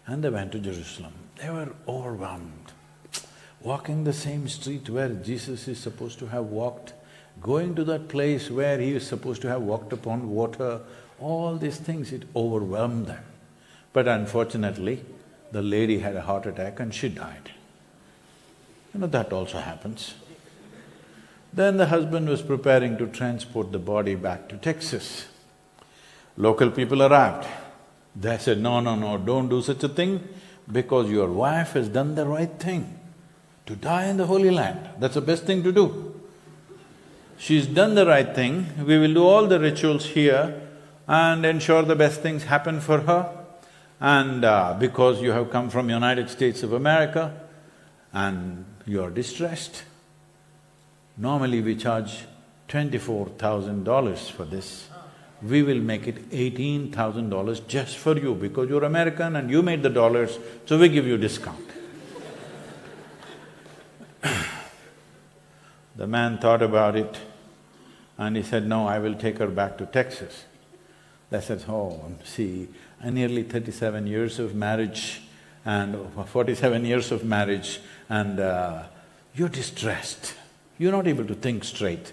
Speaker 4: And they went to Jerusalem. They were overwhelmed, walking the same street where Jesus is supposed to have walked, going to that place where he is supposed to have walked upon water, all these things, it overwhelmed them. But unfortunately, the lady had a heart attack and she died. You know, that also happens. Then the husband was preparing to transport the body back to Texas. Local people arrived. They said, no, no, no, don't do such a thing because your wife has done the right thing. To die in the Holy Land, that's the best thing to do. She's done the right thing, we will do all the rituals here and ensure the best things happen for her. And because you have come from United States of America and you're distressed, normally we charge $24,000 for this. We will make it $18,000 just for you because you're American and you made the dollars, so we give you discount. The man thought about it and he said, no, I will take her back to Texas. They said, oh, see, nearly 37 years of marriage and 47 years of marriage and you're distressed, you're not able to think straight.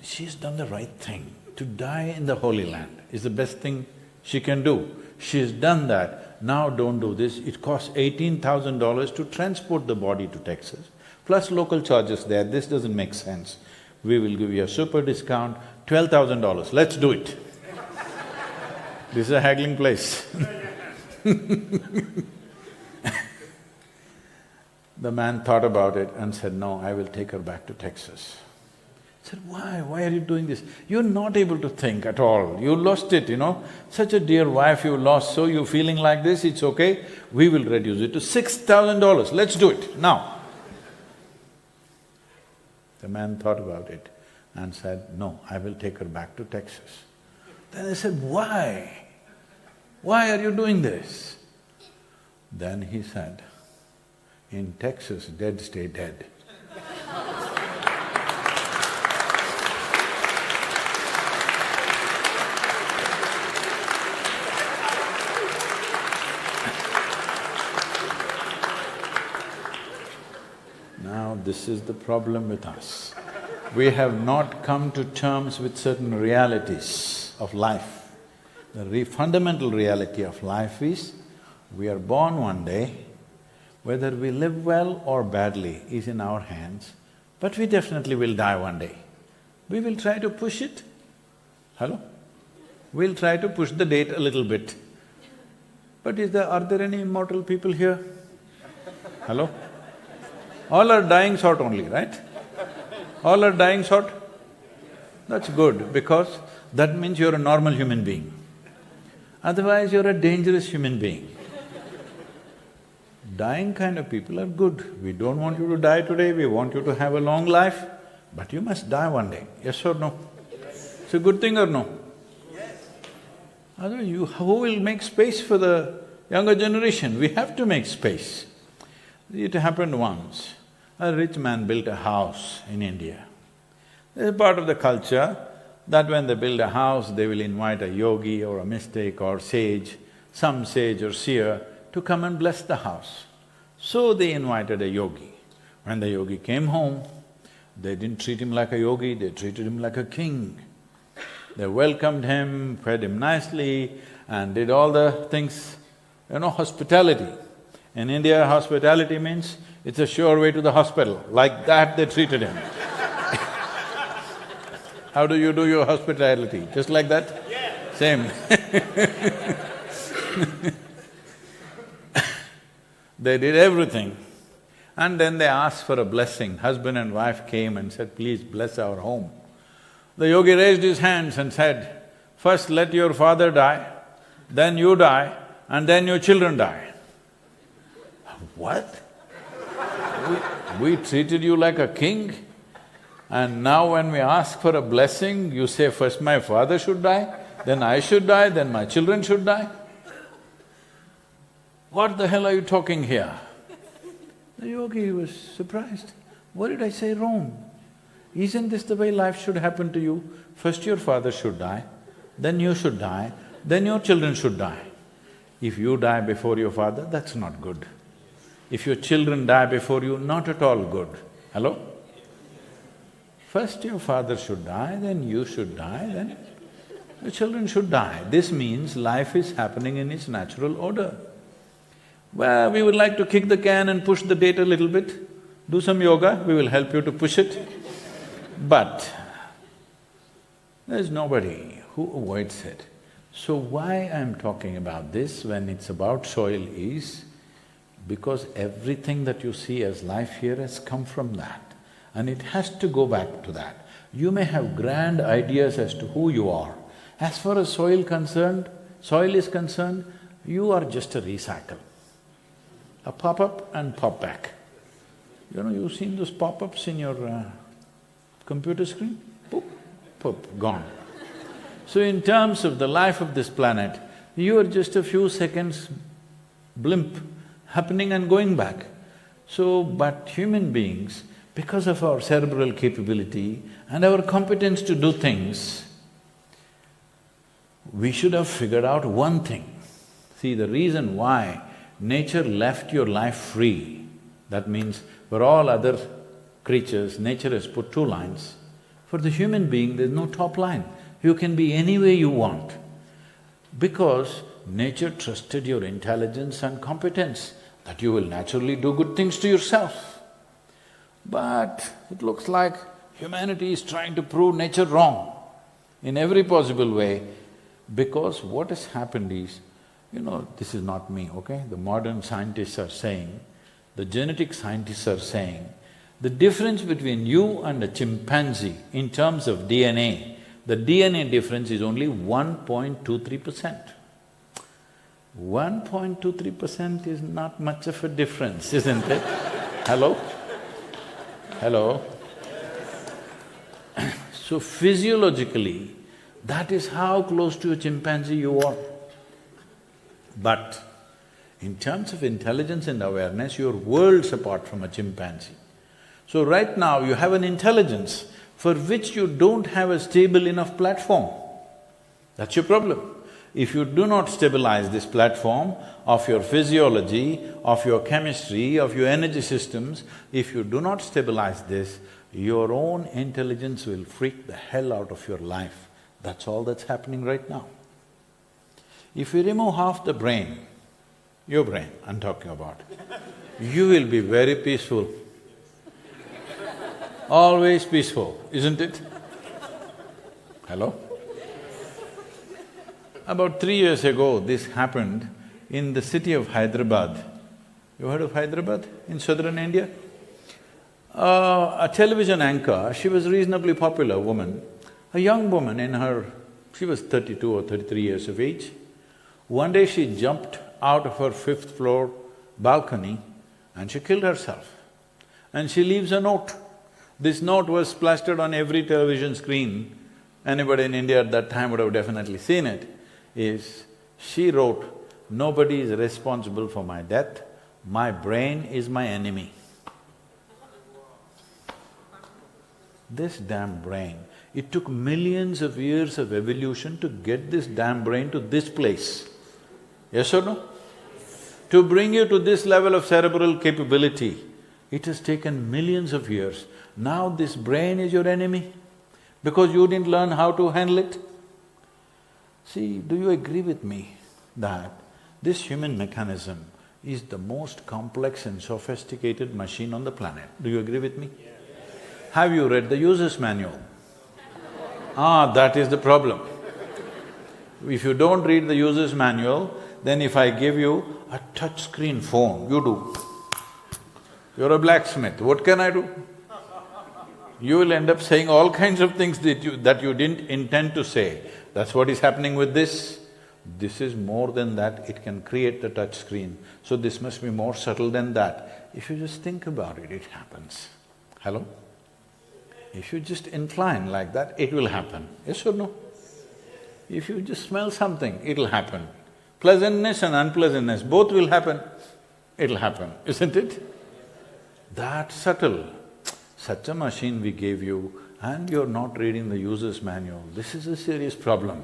Speaker 4: She's done the right thing. To die in the Holy Land is the best thing she can do. She's done that, now don't do this. It costs $18,000 to transport the body to Texas, plus local charges there, this doesn't make sense. We will give you a super discount, $12,000, let's do it. This is a haggling place. The man thought about it and said, no, I will take her back to Texas. I said, why? Why are you doing this? You're not able to think at all, you lost it, you know. Such a dear wife you lost, so you're feeling like this, it's okay. We will reduce it to $6,000, let's do it, now. The man thought about it and said, no, I will take her back to Texas. Then I said, why? Why are you doing this? Then he said, in Texas, dead stay dead. Now, this is the problem with us. We have not come to terms with certain realities of life. The fundamental reality of life is, we are born one day, whether we live well or badly is in our hands, but we definitely will die one day. We will try to push it. Hello? We'll try to push the date a little bit. But are there any immortal people here? Hello? All are dying sort only, right? All are dying sort? That's good, because that means you're a normal human being. Otherwise, you're a dangerous human being. Dying kind of people are good. We don't want you to die today, we want you to have a long life, but you must die one day, yes or no? It's a good thing or no? Otherwise, who will make space for the younger generation? We have to make space. It happened once. A rich man built a house in India. There's part of the culture that when they build a house, they will invite a yogi or a mystic or sage, some sage or seer to come and bless the house. So they invited a yogi. When the yogi came home, they didn't treat him like a yogi, they treated him like a king. They welcomed him, fed him nicely and did all the things, hospitality. In India, hospitality means it's a sure way to the hospital, like that they treated him. How do you do your hospitality? Just like that? Yeah. Same. They did everything. And then they asked for a blessing. Husband and wife came and said, please bless our home. The yogi raised his hands and said, first let your father die, then you die, and then your children die. What? We treated you like a king, and now when we ask for a blessing, you say first my father should die, then I should die, then my children should die? What the hell are you talking here? The yogi was surprised. What did I say wrong? Isn't this the way life should happen to you? First your father should die, then you should die, then your children should die. If you die before your father, that's not good. If your children die before you, not at all good. Hello? First your father should die, then you should die, then your children should die. This means life is happening in its natural order. Well, we would like to kick the can and push the date a little bit. Do some yoga, we will help you to push it. But there's nobody who avoids it. So why I'm talking about this when it's about soil is because everything that you see as life here has come from that, and it has to go back to that. You may have grand ideas as to who you are. As far as soil is concerned, you are just a recycle. A pop-up and pop-back. You know, you've seen those pop-ups in your computer screen? Poop, poop, gone. So in terms of the life of this planet, you are just a few seconds blimp happening and going back. So, but human beings, because of our cerebral capability and our competence to do things, we should have figured out one thing. See, the reason why nature left your life free, that means for all other creatures, nature has put two lines. For the human being, there's no top line. You can be any way you want, because nature trusted your intelligence and competence, that you will naturally do good things to yourself. But it looks like humanity is trying to prove nature wrong in every possible way, because what has happened is, you know, this is not me, okay? The modern scientists are saying, the genetic scientists are saying, the difference between you and a chimpanzee in terms of DNA, the DNA difference is only 1.23%. 1.23% is not much of a difference, isn't it? Hello? Hello? So physiologically, that is how close to a chimpanzee you are. But in terms of intelligence and awareness, you're worlds apart from a chimpanzee. So right now you have an intelligence for which you don't have a stable enough platform. That's your problem. If you do not stabilize this platform of your physiology, of your chemistry, of your energy systems, if you do not stabilize this, your own intelligence will freak the hell out of your life. That's all that's happening right now. If you remove half the brain, your brain I'm talking about, you will be very peaceful. Always peaceful, isn't it? Hello? About 3 years ago, this happened in the city of Hyderabad. You heard of Hyderabad in southern India? A television anchor, she was a reasonably popular woman, a young woman in her… she was 32 or 33 years of age. One day she jumped out of her fifth floor balcony and she killed herself. And she leaves a note. This note was plastered on every television screen. Anybody in India at that time would have definitely seen it. She wrote, "Nobody is responsible for my death, my brain is my enemy." This damn brain, it took millions of years of evolution to get this damn brain to this place. Yes or no? To bring you to this level of cerebral capability, it has taken millions of years. Now this brain is your enemy because you didn't learn how to handle it. See, do you agree with me that this human mechanism is the most complex and sophisticated machine on the planet? Do you agree with me? Yes. Have you read the user's manual? That is the problem. If you don't read the user's manual, then if I give you a touch-screen phone, you do. You're a blacksmith, what can I do? You will end up saying all kinds of things that you didn't intend to say. That's what is happening with this. This is more than that, it can create the touch screen. So this must be more subtle than that. If you just think about it, it happens. Hello? If you just incline like that, it will happen. Yes or no? If you just smell something, it'll happen. Pleasantness and unpleasantness, both will happen. It'll happen, isn't it? That subtle. Such a machine we gave you and you're not reading the user's manual, this is a serious problem.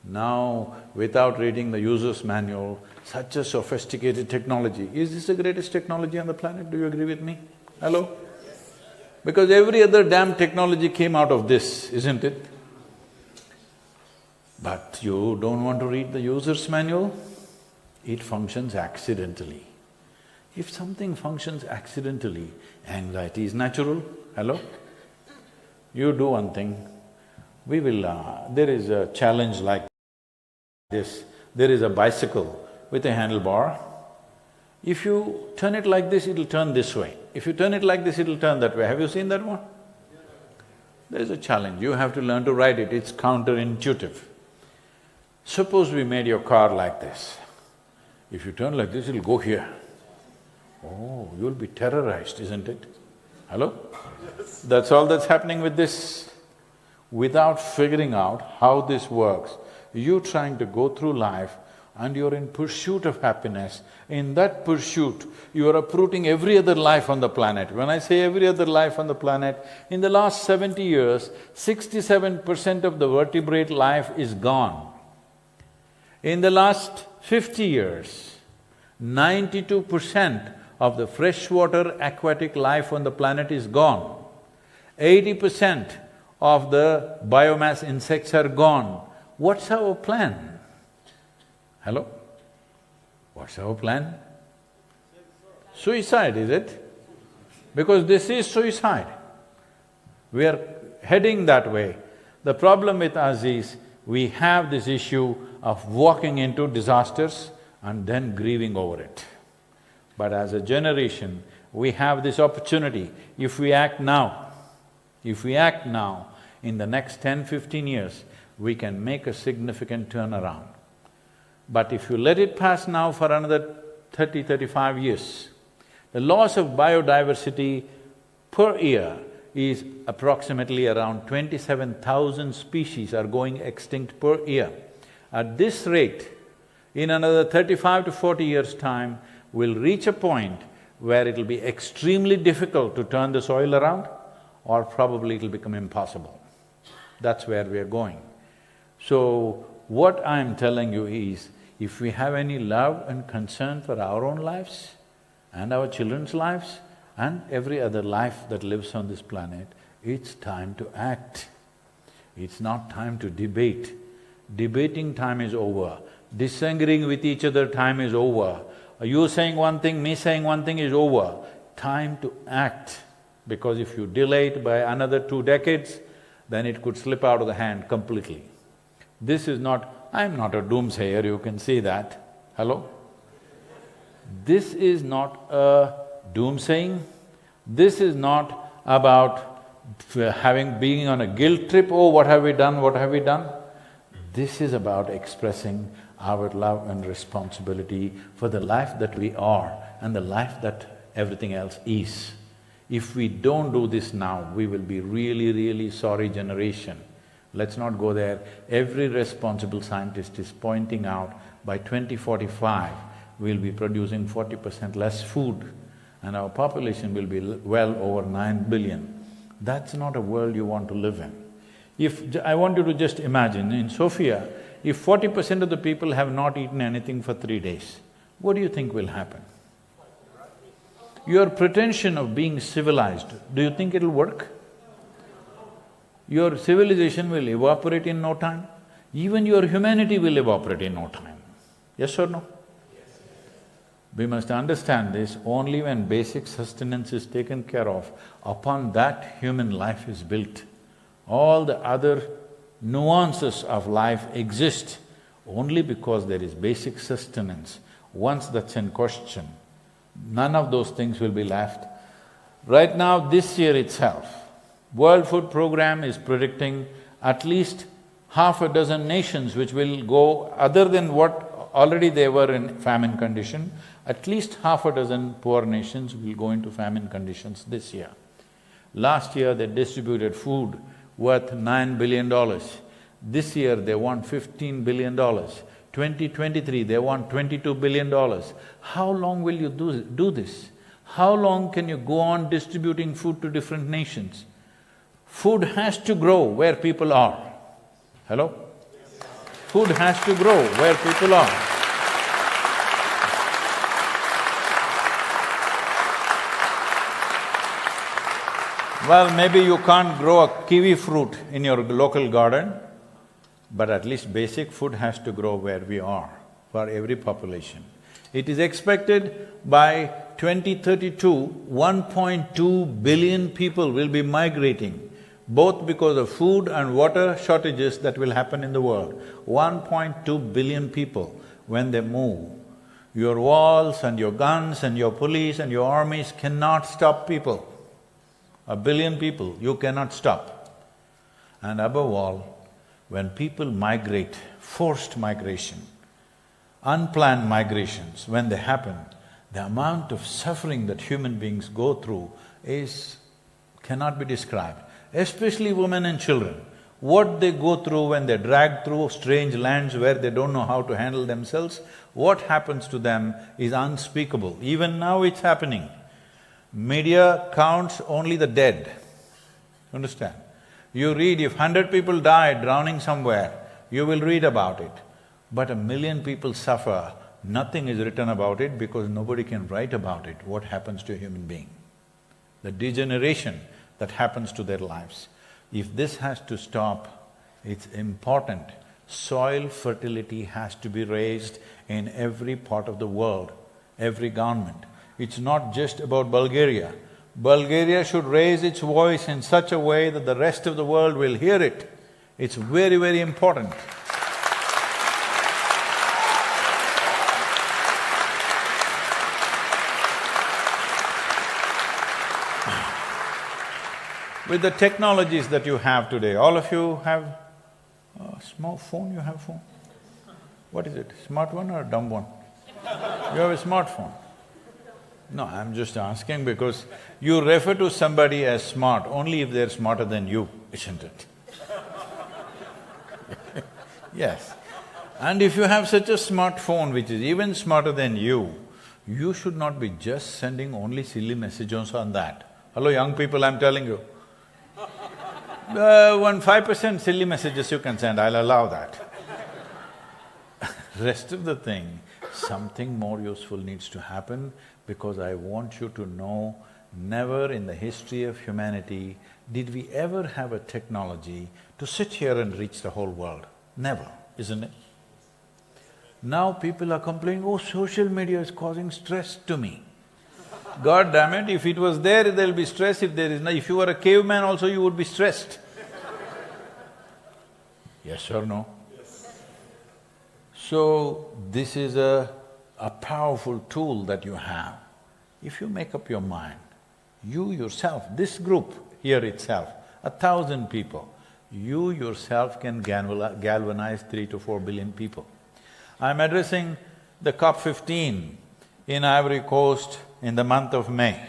Speaker 4: Now, without reading the user's manual, such a sophisticated technology, is this the greatest technology on the planet? Do you agree with me? Hello? Because every other damn technology came out of this, isn't it? But you don't want to read the user's manual? It functions accidentally. If something functions accidentally, anxiety is natural. Hello? You do one thing, we will… there is a challenge like this. There is a bicycle with a handlebar. If you turn it like this, it'll turn this way. If you turn it like this, it'll turn that way. Have you seen that one? There is a challenge, you have to learn to ride it, it's counterintuitive. Suppose we made your car like this. If you turn like this, it'll go here. Oh, you'll be terrorized, isn't it? Hello? That's all that's happening with this. Without figuring out how this works, you trying to go through life and you're in pursuit of happiness. In that pursuit, you are uprooting every other life on the planet. When I say every other life on the planet, in the last 70 years, 67% of the vertebrate life is gone. In the last 50 years, 92% of the freshwater aquatic life on the planet is gone. 80% of the biomass insects are gone. What's our plan? Hello? What's our plan? Suicide, is it? Because this is suicide. We are heading that way. The problem with us is, we have this issue of walking into disasters and then grieving over it. But as a generation, we have this opportunity. If we act now, in the next 10-15 years, we can make a significant turnaround. But if you let it pass now for another 30-35 years, the loss of biodiversity per year is approximately around 27,000 species are going extinct per year. At this rate, in another 35 to 40 years' time, we'll reach a point where it'll be extremely difficult to turn the soil around, or probably it'll become impossible. That's where we are going. So, what I'm telling you is, if we have any love and concern for our own lives and our children's lives and every other life that lives on this planet, it's time to act. It's not time to debate. Debating time is over. Disagreeing with each other time is over. You saying one thing, me saying one thing is over. Time to act. Because if you delay it by another 2 decades, then it could slip out of the hand completely. This is not… I'm not a doomsayer, you can see that. Hello? This is not a doomsaying. This is not about being on a guilt trip, oh, what have we done, what have we done? This is about expressing our love and responsibility for the life that we are and the life that everything else is. If we don't do this now, we will be really, really sorry generation. Let's not go there. Every responsible scientist is pointing out by 2045, we'll be producing 40% less food and our population will be well over 9 billion. That's not a world you want to live in. I want you to just imagine, in Sofia, if 40% of the people have not eaten anything for 3 days, what do you think will happen? Your pretension of being civilized, do you think it'll work? Your civilization will evaporate in no time. Even your humanity will evaporate in no time. Yes or no? We must understand this, only when basic sustenance is taken care of, upon that human life is built. All the other nuances of life exist only because there is basic sustenance. Once that's in question, none of those things will be left. Right now, this year itself, World Food Program is predicting at least half a dozen nations which will go, other than what already they were in famine condition, at least half a dozen poor nations will go into famine conditions this year. Last year they distributed food worth $9 billion. This year they want $15 billion. 2023 they want $22 billion. How long will you do this? How long can you go on distributing food to different nations? Food has to grow where people are. Hello? Food has to grow where people are. Well, maybe you can't grow a kiwi fruit in your local garden, but at least basic food has to grow where we are, for every population. It is expected by 2032, 1.2 billion people will be migrating both because of food and water shortages that will happen in the world. 1.2 billion people, when they move, your walls and your guns and your police and your armies cannot stop people. 1 billion people, you cannot stop. And above all, when people migrate, forced migration, unplanned migrations, when they happen, the amount of suffering that human beings go through cannot be described, especially women and children. What they go through when they're dragged through strange lands where they don't know how to handle themselves, what happens to them is unspeakable. Even now it's happening. Media counts only the dead, understand? You read, if 100 people died drowning somewhere, you will read about it. But 1 million people suffer, nothing is written about it because nobody can write about it, what happens to a human being. The degeneration that happens to their lives. If this has to stop, it's important. Soil fertility has to be raised in every part of the world, every government. It's not just about Bulgaria. Bulgaria should raise its voice in such a way that the rest of the world will hear it. It's very, very important. With the technologies that you have today, all of you have a small phone, you have a phone? What is it, smart one or a dumb one? You have a smartphone. No, I'm just asking because you refer to somebody as smart only if they're smarter than you, isn't it? Yes. And if you have such a smartphone which is even smarter than you should not be just sending only silly messages on that. Hello, young people, I'm telling you. 5% silly messages you can send, I'll allow that. Rest of the thing, something more useful needs to happen because I want you to know, never in the history of humanity did we ever have a technology to sit here and reach the whole world. Never, isn't it? Now people are complaining, oh, social media is causing stress to me. God damn it, if it was there, there'll be stress. If there is no… if you were a caveman also, you would be stressed. Yes or no? Yes. So, this is a powerful tool that you have. If you make up your mind, you yourself, this group here itself, 1,000 people, you yourself can galvanize 3 to 4 billion people. I'm addressing the COP15 in Ivory Coast in the month of May.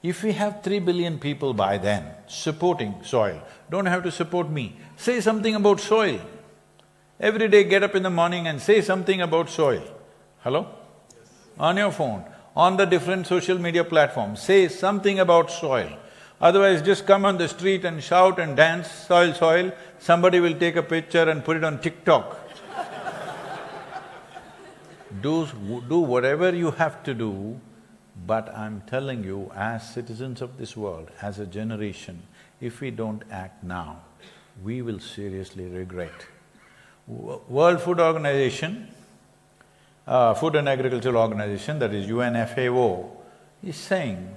Speaker 4: If we have 3 billion people by then supporting soil, don't have to support me, say something about soil. Every day get up in the morning and say something about soil. Hello? Yes. On your phone, on the different social media platforms, say something about soil. Otherwise, just come on the street and shout and dance, soil, soil, somebody will take a picture and put it on TikTok. Do whatever you have to do, but I'm telling you, as citizens of this world, as a generation, if we don't act now, we will seriously regret. World Food Organization, Food and Agricultural Organization, that is UNFAO, is saying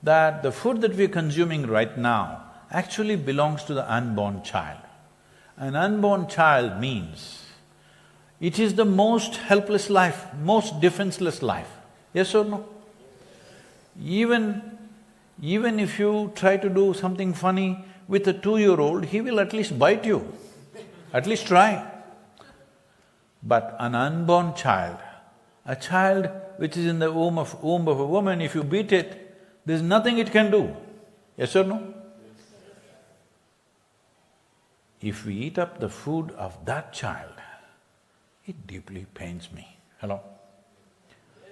Speaker 4: that the food that we're consuming right now actually belongs to the unborn child. An unborn child means it is the most helpless life, most defenseless life. Yes or no? Even if you try to do something funny with a 2-year-old, he will at least bite you, at least try. But an unborn child, a child which is in the womb of a woman, if you beat it, there's nothing it can do. Yes or no? If we eat up the food of that child, it deeply pains me. Hello?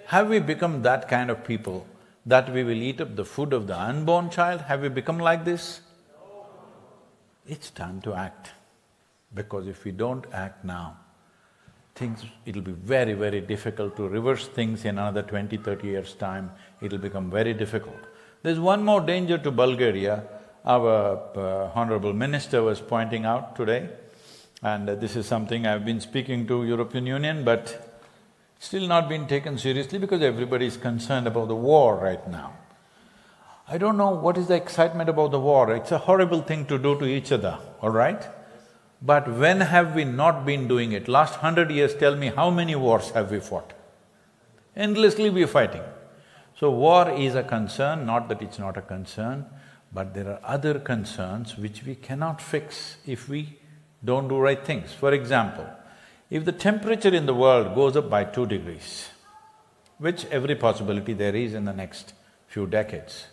Speaker 4: Have we become that kind of people that we will eat up the food of the unborn child? Have we become like this? It's time to act. Because if we don't act now, it'll be very, very difficult to reverse things in another 20, 30 years' time. It'll become very difficult. There's one more danger to Bulgaria, our Honorable Minister was pointing out today, and this is something I've been speaking to European Union, but still not been taken seriously because everybody is concerned about the war right now. I don't know what is the excitement about the war. It's a horrible thing to do to each other, all right? But when have we not been doing it? Last 100 years, tell me how many wars have we fought? Endlessly we're fighting. So war is a concern, not that it's not a concern, but there are other concerns which we cannot fix if we don't do right things. For example, if the temperature in the world goes up by 2 degrees, which every possibility there is in the next few decades,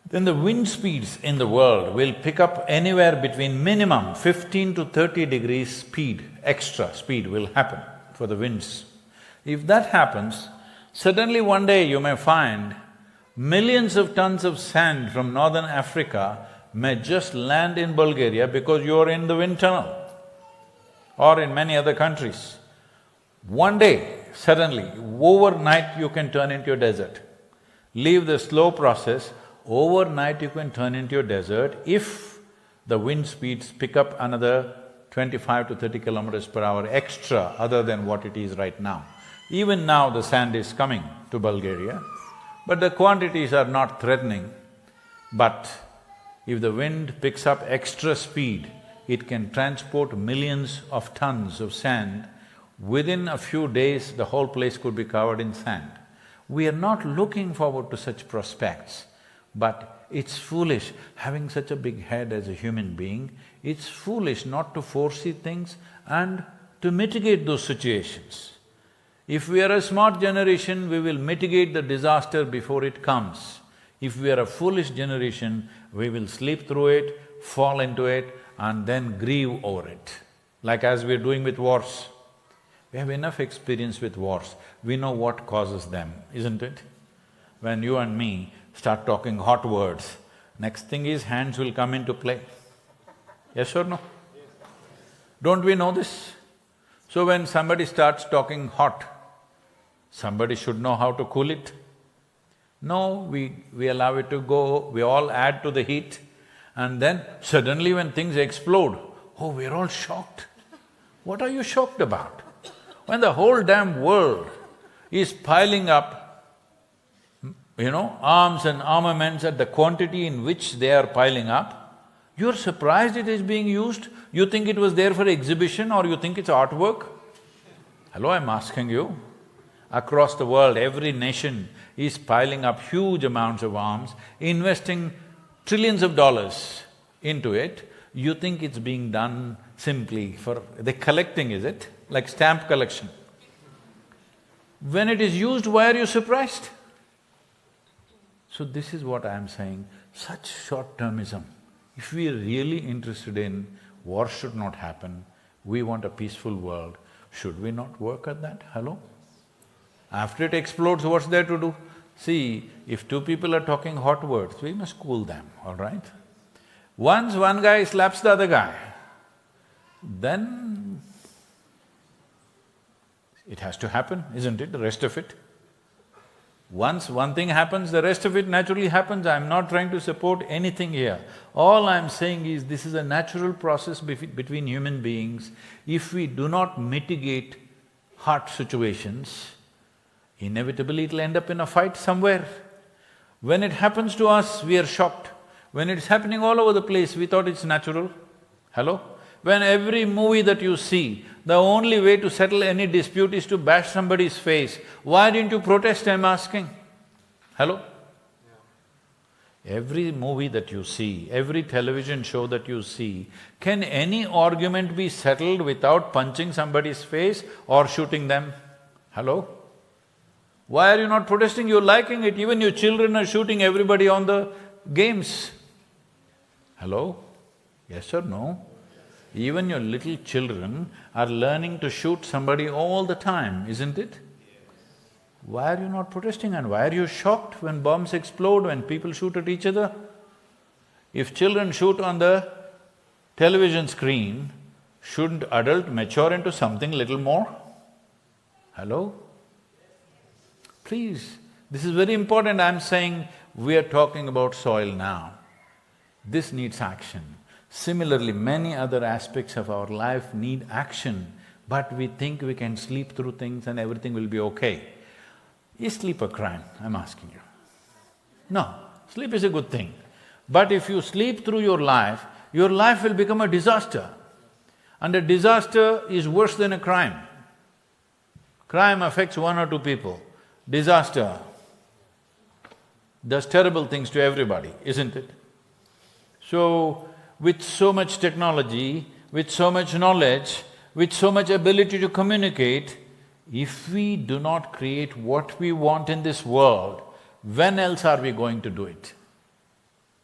Speaker 4: then the wind speeds in the world will pick up anywhere between minimum 15 to 30 degrees speed, extra speed will happen for the winds. If that happens, suddenly one day you may find millions of tons of sand from northern Africa may just land in Bulgaria because you're in the wind tunnel or in many other countries. One day, suddenly, overnight you can turn into a desert. Leave the slow process, overnight you can turn into a desert if the wind speeds pick up another 25 to 30 kilometers per hour extra other than what it is right now. Even now the sand is coming to Bulgaria, but the quantities are not threatening. But if the wind picks up extra speed, it can transport millions of tons of sand. Within a few days, the whole place could be covered in sand. We are not looking forward to such prospects, but it's foolish having such a big head as a human being. It's foolish not to foresee things and to mitigate those situations. If we are a smart generation, we will mitigate the disaster before it comes. If we are a foolish generation, we will sleep through it, fall into it, and then grieve over it, like as we're doing with wars. We have enough experience with wars, we know what causes them, isn't it? When you and me start talking hot words, next thing is hands will come into play. Yes or no? Don't we know this? So when somebody starts talking hot, somebody should know how to cool it. No, we allow it to go, we all add to the heat, and then suddenly when things explode, oh, we're all shocked. What are you shocked about? When the whole damn world is piling up, arms and armaments at the quantity in which they are piling up, you're surprised it is being used? You think it was there for exhibition or you think it's artwork? Hello, I'm asking you. Across the world, every nation is piling up huge amounts of arms, investing trillions of dollars into it. You think it's being done simply for… they're collecting, is it? Like stamp collection. When it is used, why are you surprised? So this is what I'm saying, such short-termism. If we are really interested in war should not happen, we want a peaceful world, should we not work at that? Hello? After it explodes, what's there to do? See, if two people are talking hot words, we must cool them, all right? Once one guy slaps the other guy, then it has to happen, isn't it, the rest of it? Once one thing happens, the rest of it naturally happens. I'm not trying to support anything here. All I'm saying is this is a natural process between human beings. If we do not mitigate hot situations, inevitably it'll end up in a fight somewhere. When it happens to us, we are shocked. When it's happening all over the place, we thought it's natural. Hello? When every movie that you see, the only way to settle any dispute is to bash somebody's face, why didn't you protest, I'm asking? Hello? Every movie that you see, every television show that you see, can any argument be settled without punching somebody's face or shooting them? Hello? Why are you not protesting? You're liking it, even your children are shooting everybody on the games. Hello? Yes or no? Even your little children are learning to shoot somebody all the time, isn't it? Why are you not protesting and why are you shocked when bombs explode, when people shoot at each other? If children shoot on the television screen, shouldn't adult mature into something little more? Hello? Please, this is very important. I'm saying we are talking about soil now. This needs action. Similarly, many other aspects of our life need action, but we think we can sleep through things and everything will be okay. Is sleep a crime? I'm asking you. No, Sleep is a good thing. But if you sleep through your life will become a disaster. And a disaster is worse than a crime. Crime affects one or two people. Disaster does terrible things to everybody, isn't it? So, with so much technology, with so much knowledge, with so much ability to communicate, if we do not create what we want in this world, when else are we going to do it?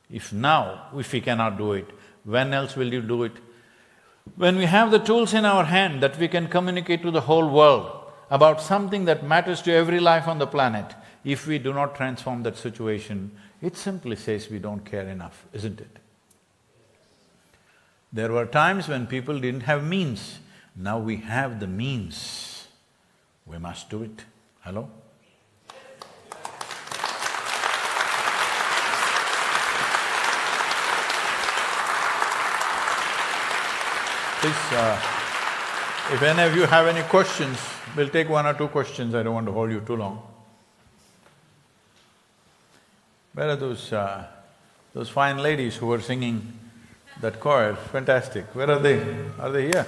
Speaker 4: If we cannot do it, when else will you do it? When we have the tools in our hand that we can communicate to the whole world about something that matters to every life on the planet, if we do not transform that situation, it simply says we don't care enough, isn't it? There were times when people didn't have means. Now we have the means. We must do it. Hello? Please, if any of you have any questions, we'll take one or two questions, I don't want to hold you too long. Where are those fine ladies who were singing that choir? Fantastic. Where are they? Are they here?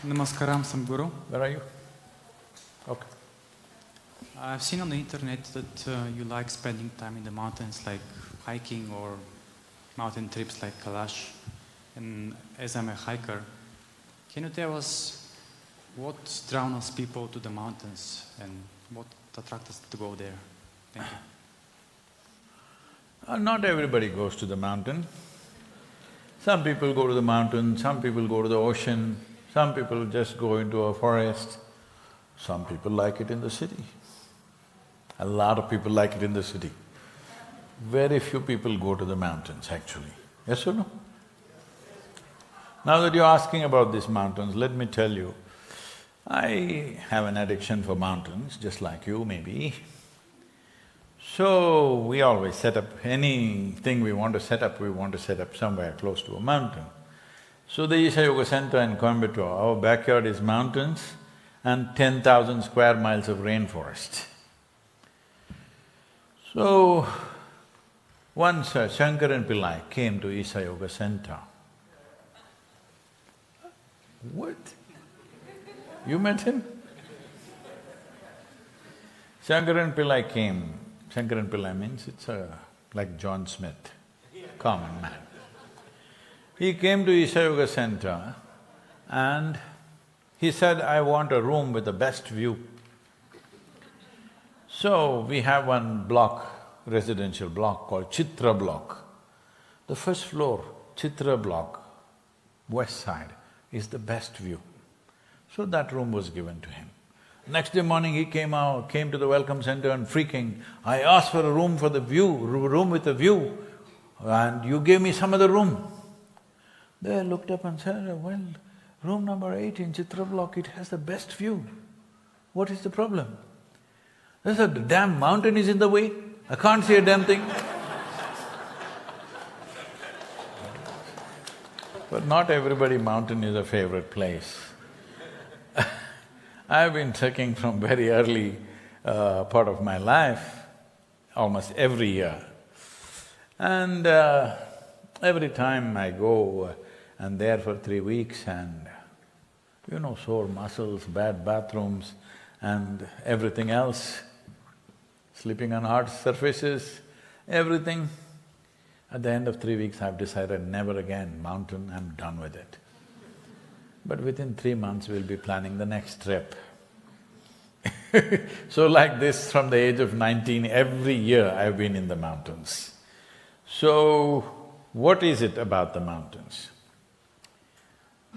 Speaker 6: Namaskaram, Sadhguru.
Speaker 4: Where are you? Okay.
Speaker 6: I've seen on the internet that you like spending time in the mountains, like hiking or mountain trips like Kailash. And as I'm a hiker, can you tell us what draws people to the mountains and what attracts us to go there? Thank you.
Speaker 4: Not everybody goes to the mountain. Some people go to the mountain, some people go to the ocean, some people just go into a forest, some people like it in the city. A lot of people like it in the city. Very few people go to the mountains actually. Yes or no? Now that you're asking about these mountains, let me tell you, I have an addiction for mountains, just like you maybe. So, we always set up anything we want to set up somewhere close to a mountain. So the Isha Yoga Center in Coimbatore, our backyard is mountains and 10,000 square miles of rainforest. So, once Shankaran Pillai came to Isha Yoga Center. What? You met him? Shankaran Pillai came. Shankaran Pillai means it's like John Smith, common man. He came to Isha Yoga Center and he said, I want a room with the best view. So, we have one block, residential block called Chitra block. The first floor, Chitra block, west side, is the best view. So that room was given to him. Next day morning he came to the welcome center and freaking, I asked for a room for the view, room with a view, and you gave me some other room. They looked up and said, well, room number 8 in Chitra block, it has the best view. What is the problem? They said, the damn mountain is in the way, I can't see a damn thing. But not everybody mountain is a favorite place. I've been trekking from very early part of my life, almost every year. And every time I go and there for 3 weeks and sore muscles, bad bathrooms and everything else, sleeping on hard surfaces, everything. At the end of 3 weeks, I've decided never again, mountain, I'm done with it. But within 3 months, we'll be planning the next trip. So like this, from the age of 19, every year I've been in the mountains. So, what is it about the mountains?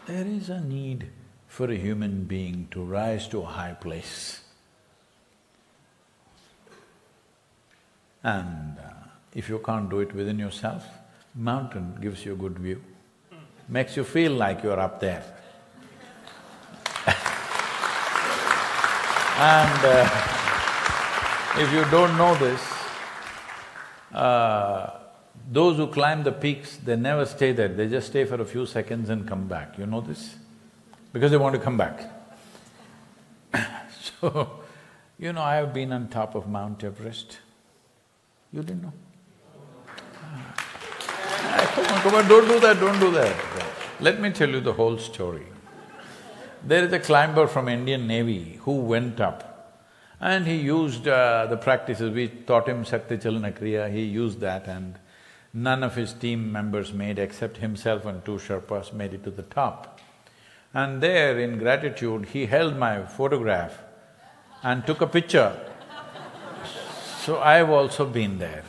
Speaker 4: There is a need for a human being to rise to a high place. And if you can't do it within yourself, mountain gives you a good view, makes you feel like you're up there. And if you don't know this, those who climb the peaks, they never stay there, they just stay for a few seconds and come back, you know this? because they want to come back. So, you know, I have been on top of Mount Everest. You didn't know? Come on, don't do that. Let me tell you the whole story. There is a climber from Indian Navy who went up and he used the practices, we taught him Saktachalana Kriya, he used that and none of his team members made except himself and 2 Sherpas made it to the top. And there, in gratitude, he held my photograph and took a picture. So I've also been there.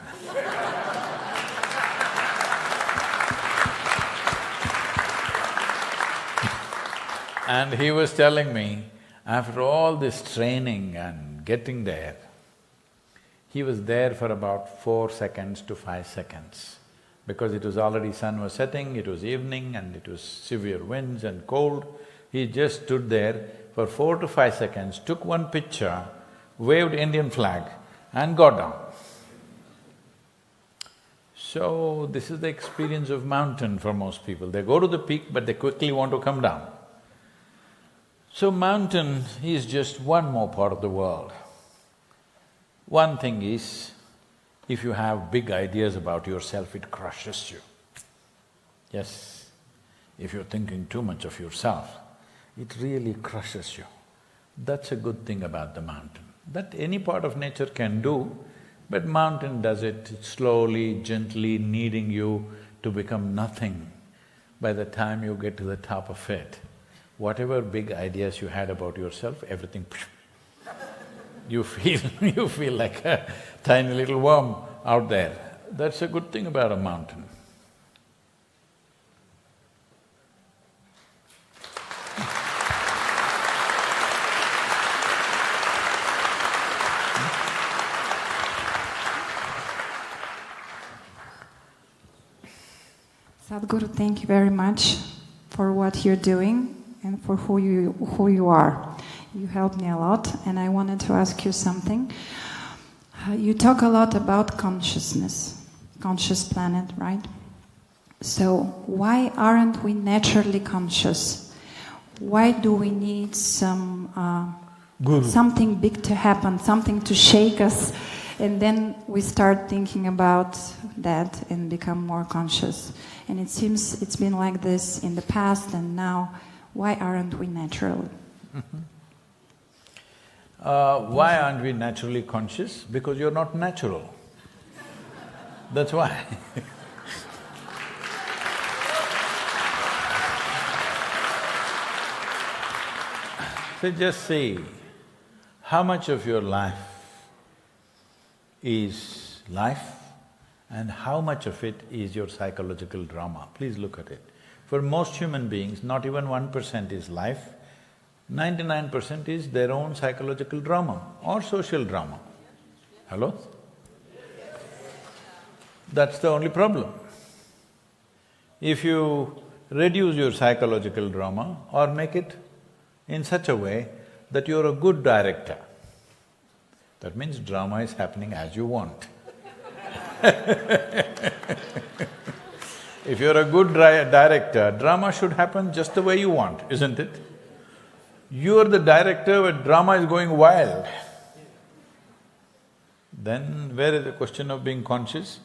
Speaker 4: And he was telling me, after all this training and getting there, he was there for about 4 seconds to 5 seconds. Because it was already sun was setting, it was evening and it was severe winds and cold. He just stood there for 4 to 5 seconds, took one picture, waved Indian flag and got down. So, this is the experience of mountain for most people. They go to the peak but they quickly want to come down. So mountain is just one more part of the world. One thing is, if you have big ideas about yourself, it crushes you. Yes, if you're thinking too much of yourself, it really crushes you. That's a good thing about the mountain. That any part of nature can do, but mountain does it slowly, gently, kneading you to become nothing. By the time you get to the top of it, whatever big ideas you had about yourself, everything you feel like a tiny little worm out there. That's a good thing about a mountain.
Speaker 7: Sadhguru, thank you very much for what you're doing and for who you are. You helped me a lot, and I wanted to ask you something. You talk a lot about consciousness, conscious planet, right? So why aren't we naturally conscious? Why do we need something big to happen, something to shake us, and then we start thinking about that and become more conscious? And it seems it's been like this in the past, and now why aren't we natural?
Speaker 4: Why aren't we naturally conscious? Because you're not natural. That's why. So just see, how much of your life is life and how much of it is your psychological drama. Please look at it. For most human beings, not even 1% is life, 99% is their own psychological drama or social drama. Hello? That's the only problem. If you reduce your psychological drama or make it in such a way that you're a good director, that means drama is happening as you want. If you're a good director, drama should happen just the way you want, isn't it? You're the director but drama is going wild. Then where is the question of being conscious?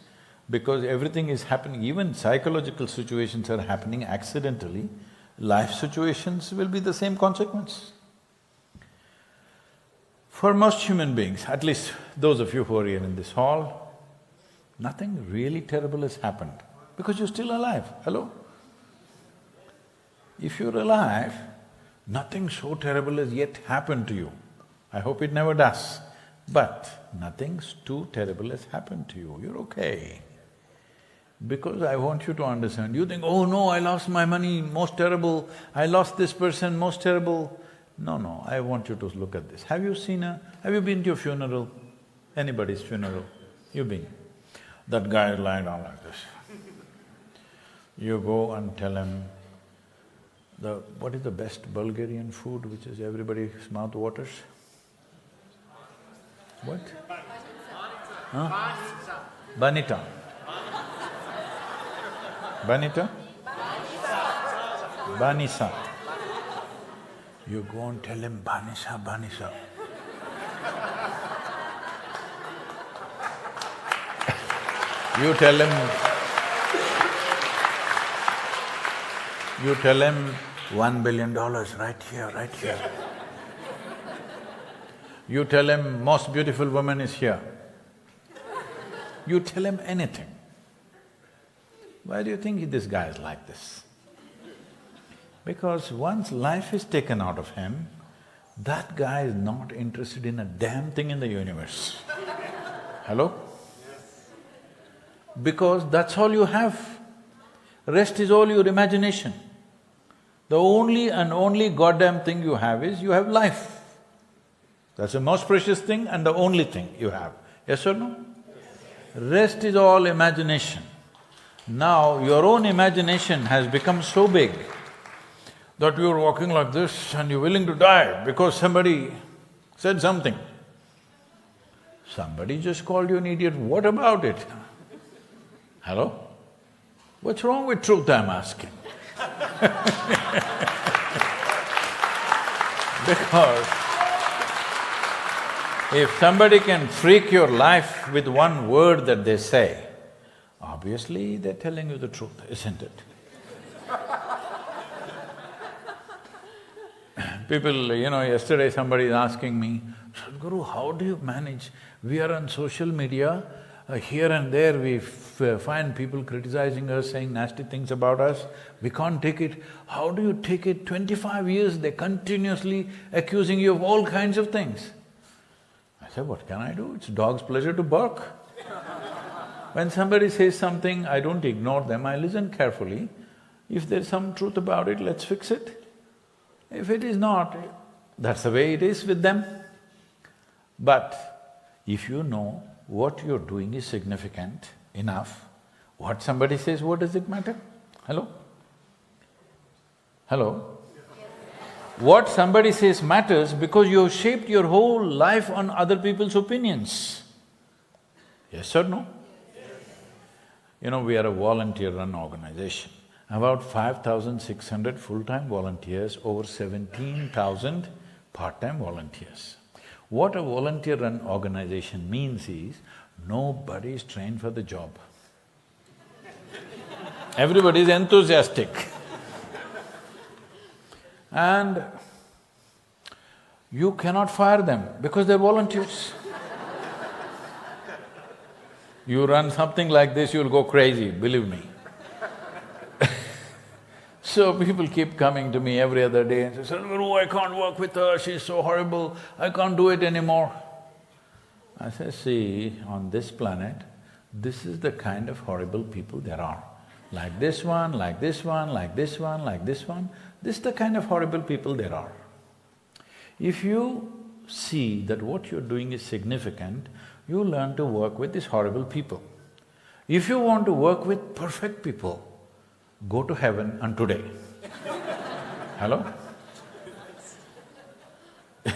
Speaker 4: Because everything is happening, even psychological situations are happening accidentally, life situations will be the same consequence. For most human beings, at least those of you who are here in this hall, nothing really terrible has happened because you're still alive. Hello? If you're alive, nothing so terrible has yet happened to you. I hope it never does. But nothing too terrible has happened to you, you're okay. Because I want you to understand, you think, oh no, I lost my money, most terrible, I lost this person, most terrible. No, I want you to look at this. Have you been to a funeral? Anybody's funeral? You've been. That guy is lying down like this. You go and tell him, what is the best Bulgarian food which is everybody's mouth waters? What? Huh? Banita. Banita? Banisa. You go and tell him, Banisha, Banisha. You tell him $1 billion right here, right here. You tell him most beautiful woman is here. You tell him anything. Why do you think this guy is like this? Because once life is taken out of him, that guy is not interested in a damn thing in the universe. Hello? Because that's all you have. Rest is all your imagination. The only and only goddamn thing you have is you have life. That's the most precious thing and the only thing you have. Yes or no? Rest is all imagination. Now, your own imagination has become so big that you're walking like this and you're willing to die because somebody said something. Somebody just called you an idiot, what about it? Hello? What's wrong with truth, I'm asking? Because if somebody can freak your life with one word that they say, obviously they're telling you the truth, isn't it? People, yesterday somebody is asking me, Sadhguru, how do you manage? We are on social media, here and there we find people criticizing us, saying nasty things about us, we can't take it. How do you take it? 25 years they're continuously accusing you of all kinds of things. I said, what can I do? It's dog's pleasure to bark. When somebody says something, I don't ignore them, I listen carefully. If there's some truth about it, let's fix it. If it is not, that's the way it is with them. But if you know what you're doing is significant enough, what somebody says, what does it matter? Hello? Hello? What somebody says matters because you have shaped your whole life on other people's opinions. Yes or no? We are a volunteer-run organization. About 5,600 full-time volunteers, over 17,000 part-time volunteers. What a volunteer-run organization means is, nobody is trained for the job. Everybody is enthusiastic. And you cannot fire them because they're volunteers. You run something like this, you'll go crazy, believe me. So people keep coming to me every other day and say, Sadhguru, I can't work with her, she's so horrible, I can't do it anymore. I say, see, on this planet, this is the kind of horrible people there are. Like this one, like this one, like this one, like this one, this is the kind of horrible people there are. If you see that what you're doing is significant, you learn to work with these horrible people. If you want to work with perfect people, go to heaven on today. Hello?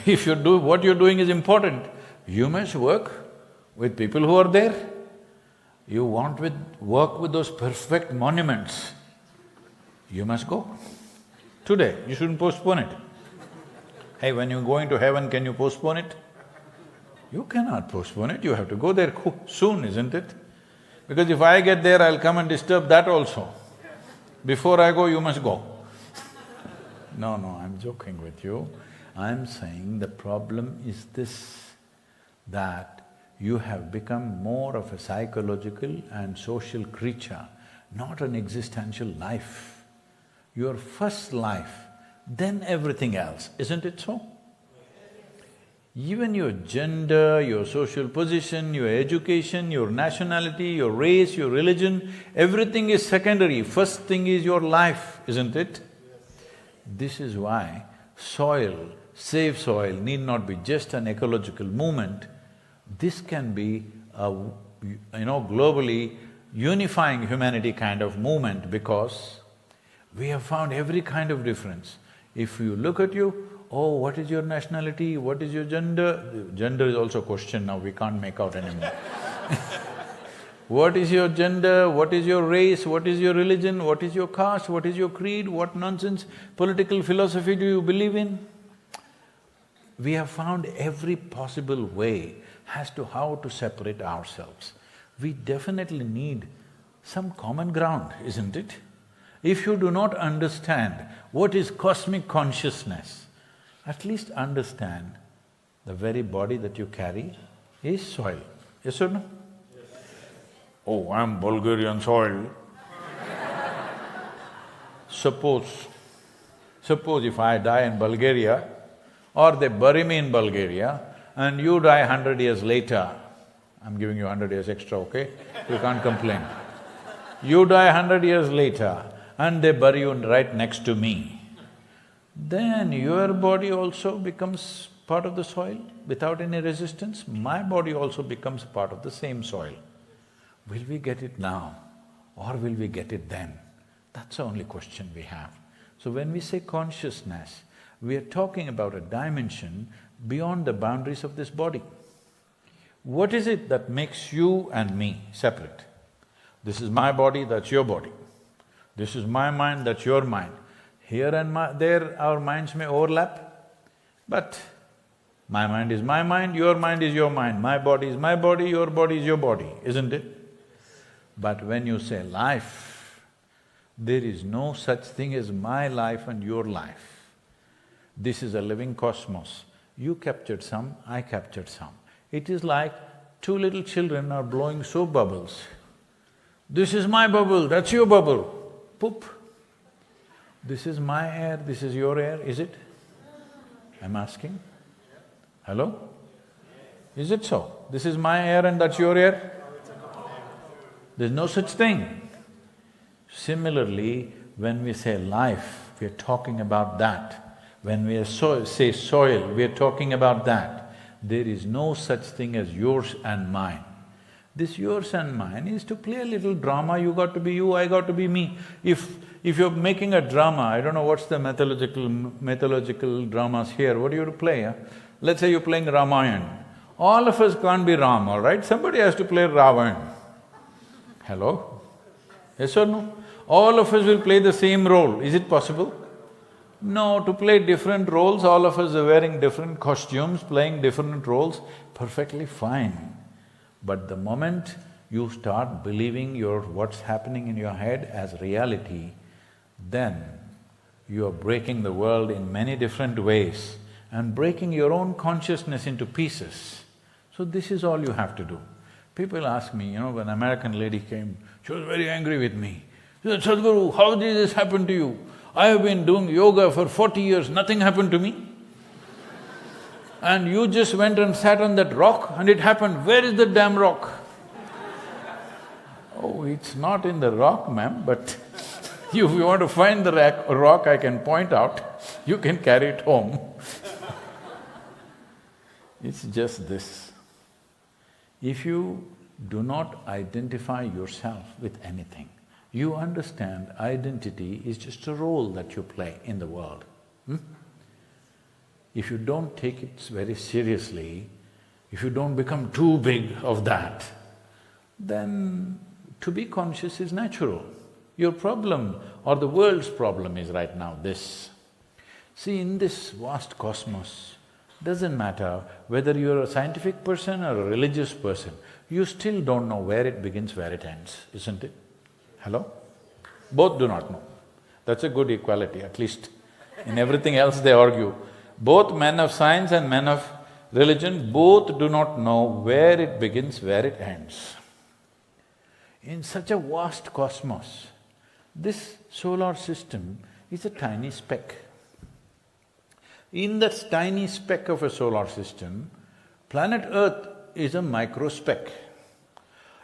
Speaker 4: If what you're doing is important, you must work with people who are there. You want to work with those perfect monuments, you must go. Today, you shouldn't postpone it. Hey, when you're going to heaven, can you postpone it? You cannot postpone it, you have to go there soon, isn't it? Because if I get there, I'll come and disturb that also. Before I go, you must go. No, I'm joking with you. I'm saying the problem is this, that you have become more of a psychological and social creature, not an existential life. Your first life, then everything else, isn't it so? Even your gender, your social position, your education, your nationality, your race, your religion, everything is secondary. First thing is your life, isn't it? This is why soil, save soil, need not be just an ecological movement. This can be a, globally unifying humanity kind of movement because we have found every kind of difference. If you look at you, oh, what is your nationality, what is your gender? Gender is also a question now, we can't make out anymore. What is your gender, what is your race, what is your religion, what is your caste, what is your creed, what nonsense political philosophy do you believe in? We have found every possible way as to how to separate ourselves. We definitely need some common ground, isn't it? If you do not understand what is cosmic consciousness, at least understand the very body that you carry is soil. Yes or no? Yes. Oh, I'm Bulgarian soil. Suppose if I die in Bulgaria, or they bury me in Bulgaria, and you die 100 years later, I'm giving you 100 years extra, okay? You can't complain. You die 100 years later, and they bury you right next to me, then your body also becomes part of the soil without any resistance. My body also becomes part of the same soil. Will we get it now, or will we get it then? That's the only question we have. So when we say consciousness, we are talking about a dimension beyond the boundaries of this body. What is it that makes you and me separate? This is my body, that's your body. This is my mind, that's your mind. Here and there our minds may overlap, but my mind is my mind, your mind is your mind, my body is my body, your body is your body, isn't it? But when you say life, there is no such thing as my life and your life. This is a living cosmos. You captured some, I captured some. It is like two little children are blowing soap bubbles. This is my bubble, that's your bubble. Poop. This is my air, this is your air, is it? I'm asking. Hello? Is it so? This is my air and that's your air? There's no such thing. Similarly, when we say life, we are talking about that. When we say soil, we are talking about that. There is no such thing as yours and mine. This yours and mine is to play a little drama, you got to be you, I got to be me. If you're making a drama, I don't know what's the mythological dramas here, what do you play, huh? Let's say you're playing Ramayana. All of us can't be Ram, all right? Somebody has to play Ravan. Hello? Yes or no? All of us will play the same role, is it possible? No, to play different roles, all of us are wearing different costumes, playing different roles, perfectly fine. But the moment you start believing what's happening in your head as reality, then you are breaking the world in many different ways and breaking your own consciousness into pieces. So this is all you have to do. People ask me, when an American lady came, she was very angry with me. She said, Sadhguru, how did this happen to you? I have been doing yoga for 40 years, nothing happened to me. And you just went and sat on that rock and it happened. Where is the damn rock? Oh, it's not in the rock, ma'am, but if you want to find the rock, I can point out, you can carry it home. It's just this. If you do not identify yourself with anything, you understand identity is just a role that you play in the world. If you don't take it very seriously, if you don't become too big of that, then to be conscious is natural. Your problem or the world's problem is right now this. See, in this vast cosmos, doesn't matter whether you're a scientific person or a religious person, you still don't know where it begins, where it ends, isn't it? Hello? Both do not know. That's a good equality, at least. In everything else they argue. Both men of science and men of religion, both do not know where it begins, where it ends. In such a vast cosmos, this solar system is a tiny speck. In that tiny speck of a solar system, planet Earth is a microspeck.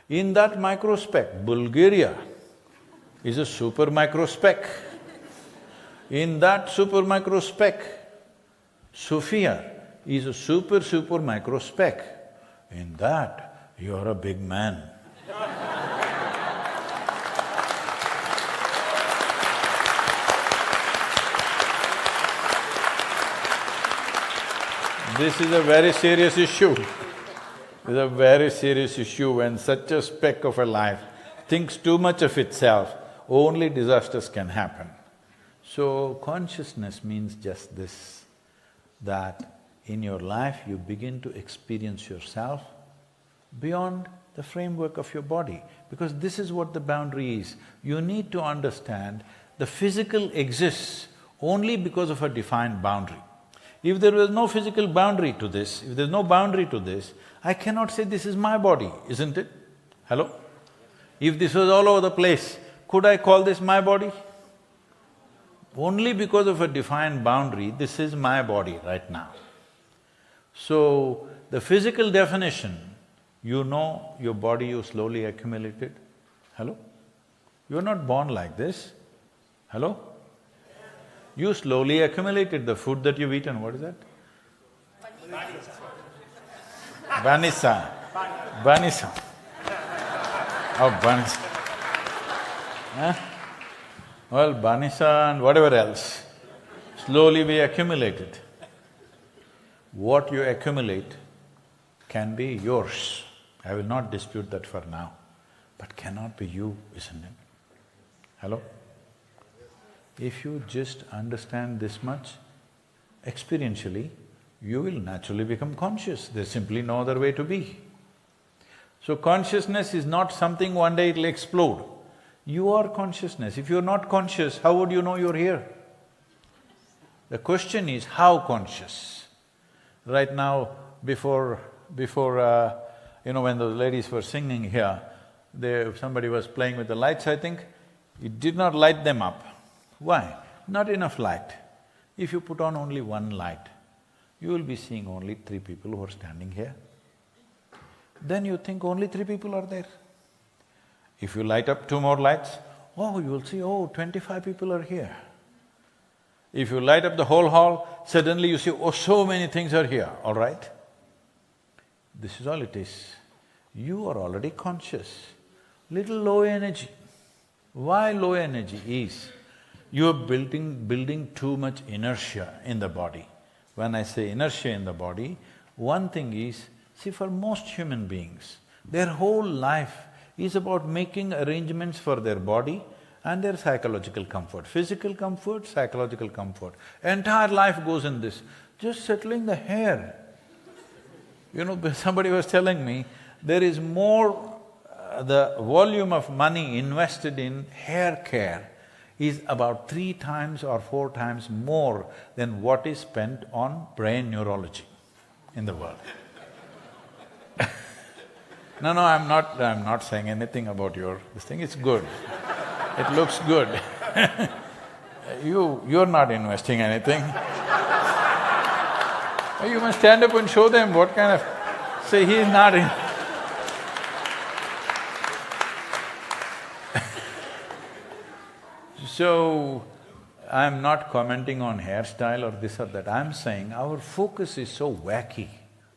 Speaker 4: In that microspeck, Bulgaria is a super microspeck. In that super microspeck, Sophia is a super microspeck. In that, you're a big man. This is a very serious issue. It's a very serious issue when such a speck of a life thinks too much of itself, only disasters can happen. So consciousness means just this, that in your life you begin to experience yourself beyond the framework of your body, because this is what the boundary is. You need to understand the physical exists only because of a defined boundary. If there was no physical boundary to this, if there's no boundary to this, I cannot say this is my body, isn't it? Hello? If this was all over the place, could I call this my body? Only because of a defined boundary, this is my body right now. So, the physical definition, you know your body you slowly accumulated. Hello? You're not born like this. Hello? You slowly accumulated the food that you've eaten. What is that? Banisa. Banisa. Oh, Banisa. Huh? Well, Banisa and whatever else, slowly we accumulated. What you accumulate can be yours. I will not dispute that for now, but cannot be you, isn't it? Hello? If you just understand this much, experientially, you will naturally become conscious. There's simply no other way to be. So consciousness is not something one day it'll explode. You are consciousness. If you're not conscious, how would you know you're here? The question is, how conscious? Right now, before when those ladies were singing here, somebody was playing with the lights, I think, it did not light them up. Why? Not enough light. If you put on only one light, you will be seeing only 3 people who are standing here. Then you think only 3 people are there. If you light up 2 more lights, oh, you will see, 25 people are here. If you light up the whole hall, suddenly you see, so many things are here, all right? This is all it is. You are already conscious, little low energy. Why low energy is, you are building too much inertia in the body. When I say inertia in the body, one thing is, see, for most human beings, their whole life is about making arrangements for their body and their psychological comfort. Physical comfort, psychological comfort. Entire life goes in this. Just settling the hair. Somebody was telling me, there is more… the volume of money invested in hair care is about 3 times or 4 times more than what is spent on brain neurology in the world. No, I'm not saying anything about this thing, it's good. It looks good. You're not investing anything. You must stand up and show them what kind of… Say, he's not in… So, I'm not commenting on hairstyle or this or that, I'm saying our focus is so wacky,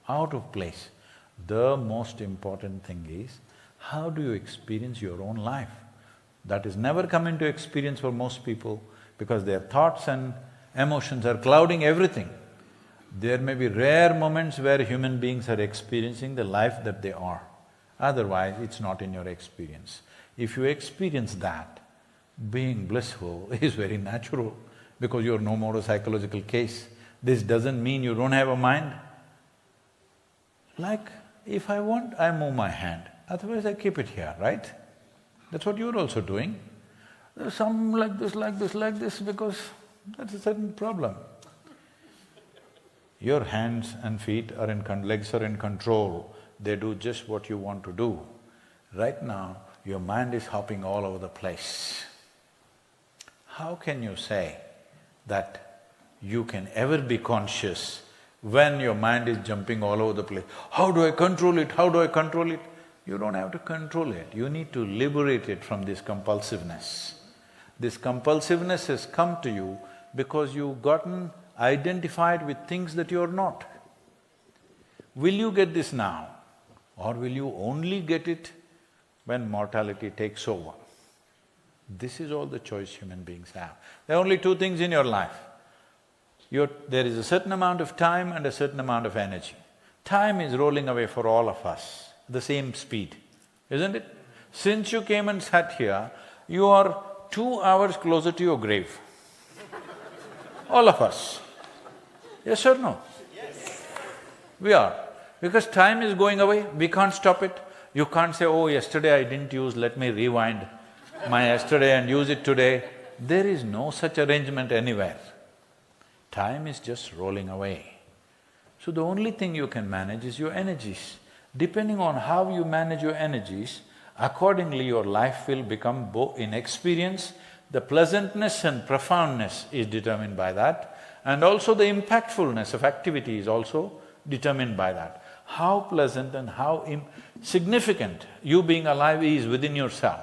Speaker 4: out of place. The most important thing is, how do you experience your own life? That is never come into experience for most people because their thoughts and emotions are clouding everything. There may be rare moments where human beings are experiencing the life that they are. Otherwise, it's not in your experience. If you experience that, being blissful is very natural because you're no more a psychological case. This doesn't mean you don't have a mind. Like, if I want, I move my hand, otherwise I keep it here, right? That's what you're also doing. There's some like this, because that's a certain problem. Your hands and feet are legs are in control, they do just what you want to do. Right now, your mind is hopping all over the place. How can you say that you can ever be conscious when your mind is jumping all over the place? How do I control it? How do I control it? You don't have to control it, you need to liberate it from this compulsiveness. This compulsiveness has come to you because you've gotten identified with things that you're not. Will you get this now? Or will you only get it when mortality takes over? This is all the choice human beings have. There are only 2 things in your life. There is a certain amount of time and a certain amount of energy. Time is rolling away for all of us, the same speed, isn't it? Since you came and sat here, you are 2 hours closer to your grave. All of us. Yes or no? Yes. We are. Because time is going away, we can't stop it. You can't say, oh, yesterday I didn't use, let me rewind my yesterday and use it today. There is no such arrangement anywhere. Time is just rolling away. So the only thing you can manage is your energies. Depending on how you manage your energies, accordingly your life will become in experience. The pleasantness and profoundness is determined by that, and also the impactfulness of activity is also determined by that. How pleasant and how significant you being alive is within yourself,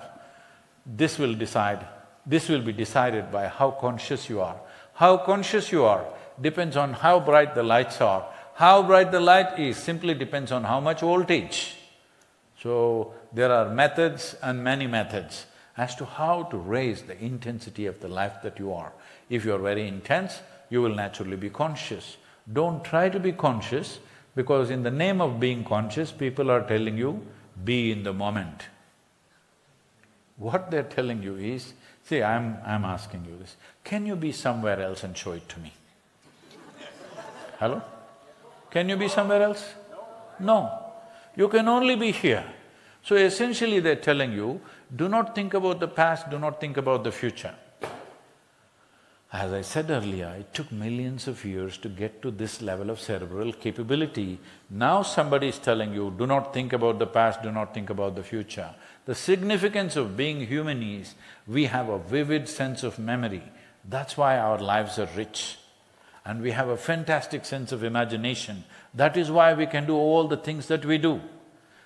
Speaker 4: this will be decided by how conscious you are. How conscious you are depends on how bright the lights are. How bright the light is simply depends on how much voltage. So, there are methods and many methods as to how to raise the intensity of the life that you are. If you are very intense, you will naturally be conscious. Don't try to be conscious, because in the name of being conscious, people are telling you, be in the moment. What they're telling you is, see, I'm asking you this, can you be somewhere else and show it to me? Hello? Can you be somewhere else? No. You can only be here. So essentially they're telling you, do not think about the past, do not think about the future. As I said earlier, it took millions of years to get to this level of cerebral capability. Now somebody is telling you, do not think about the past, do not think about the future. The significance of being human is, we have a vivid sense of memory. That's why our lives are rich. And we have a fantastic sense of imagination. That is why we can do all the things that we do.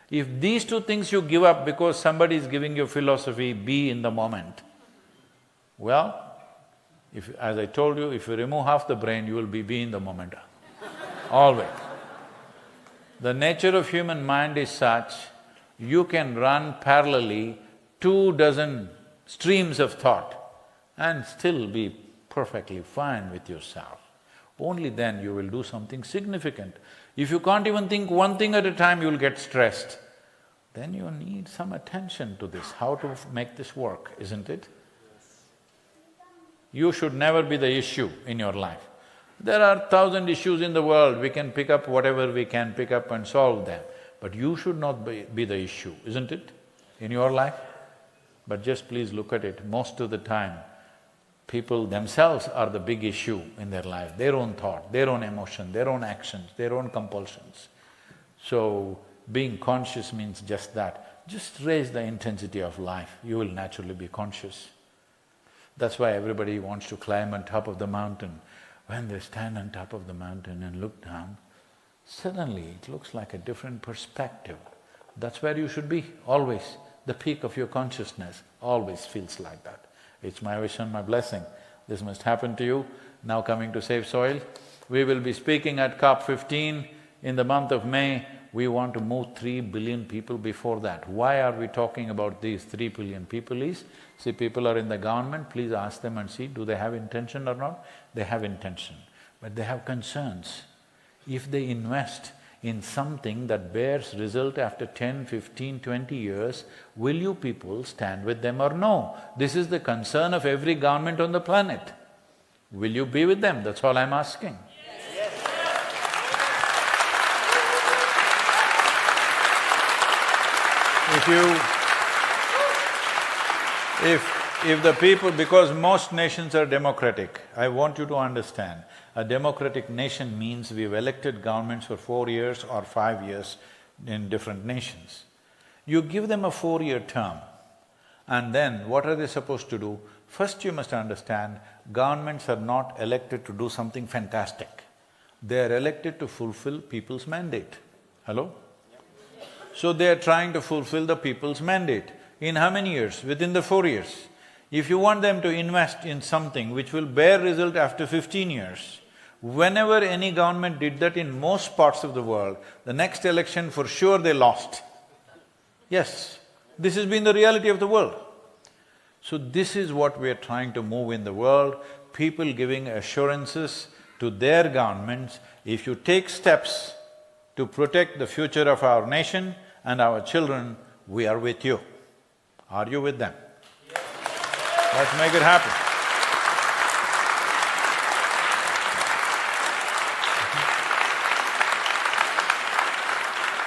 Speaker 4: If these two things you give up because somebody is giving you philosophy, be in the moment, well, as I told you, if you remove half the brain, you will be in the moment, always. The nature of human mind is such, you can run parallelly 24 streams of thought and still be perfectly fine with yourself. Only then you will do something significant. If you can't even think one thing at a time, you will get stressed. Then you need some attention to this, how to make this work, isn't it? You should never be the issue in your life. There are 1,000 issues in the world, we can pick up whatever we can pick up and solve them. But you should not be the issue, isn't it, in your life? But just please look at it, most of the time, people themselves are the big issue in their life, their own thought, their own emotion, their own actions, their own compulsions. So, being conscious means just that. Just raise the intensity of life, you will naturally be conscious. That's why everybody wants to climb on top of the mountain. When they stand on top of the mountain and look down, suddenly it looks like a different perspective. That's where you should be, always. The peak of your consciousness always feels like that. It's my wish and my blessing. This must happen to you. Now coming to Save Soil, we will be speaking at COP15 in the month of May. We want to move 3 billion people before that. Why are we talking about these 3 billion people is, see, people are in the government, please ask them and see, do they have intention or not? They have intention, but they have concerns. If they invest in something that bears result after 10, 15, 20 years, will you people stand with them or no? This is the concern of every government on the planet. Will you be with them? That's all I'm asking. If the people… because most nations are democratic, I want you to understand, a democratic nation means we've elected governments for 4 years or 5 years in different nations. You give them a 4-year term, and then what are they supposed to do? First you must understand, governments are not elected to do something fantastic. They are elected to fulfill people's mandate. Hello? So they are trying to fulfill the people's mandate. In how many years? Within the 4 years. If you want them to invest in something which will bear result after 15 years, whenever any government did that in most parts of the world, the next election for sure they lost. Yes, this has been the reality of the world. So this is what we are trying to move in the world, people giving assurances to their governments, if you take steps to protect the future of our nation and our children, we are with you. Are you with them? Let's make it happen.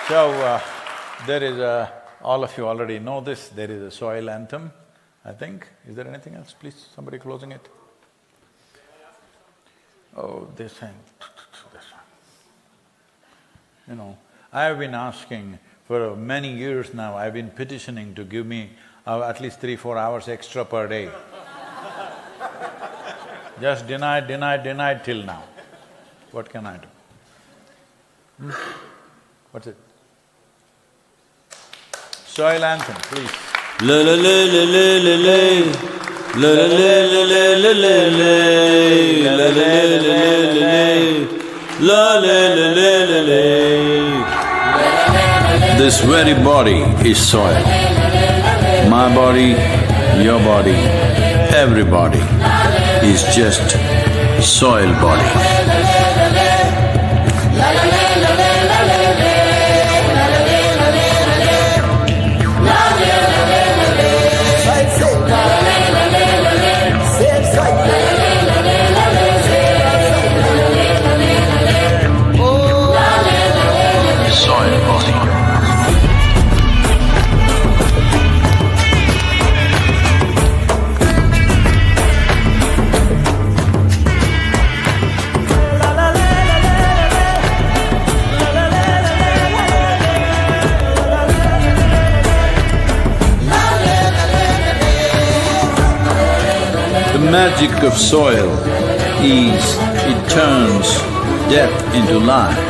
Speaker 4: So, there is a… all of you already know this, there is a soil anthem, I think. Is there anything else? Please, somebody closing it. Oh, this thing, this one. You know, I have been asking for many years now, I've been petitioning to give me at least 3-4 hours extra per day. Just denied till now. What can I do? What's it? Soil anthem, please.
Speaker 8: La la la la la la la, la la la la la la la, la la la la la la. This very body is soil. My body, your body, everybody is just soil body.
Speaker 4: The magic of soil is it turns death into life.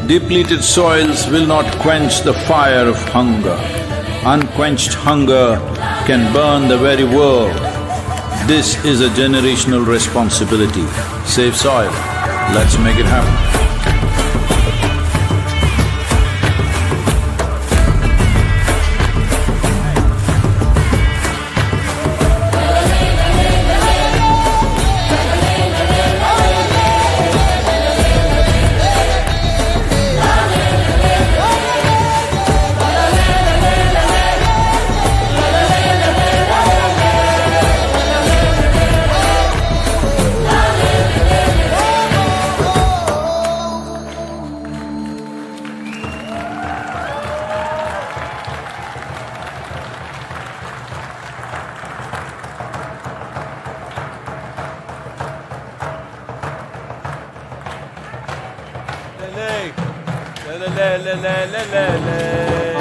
Speaker 4: Depleted soils will not quench the fire of hunger. Unquenched hunger can burn the very world. This is a generational responsibility. Save soil. Let's make it happen.
Speaker 8: la la la la la la la.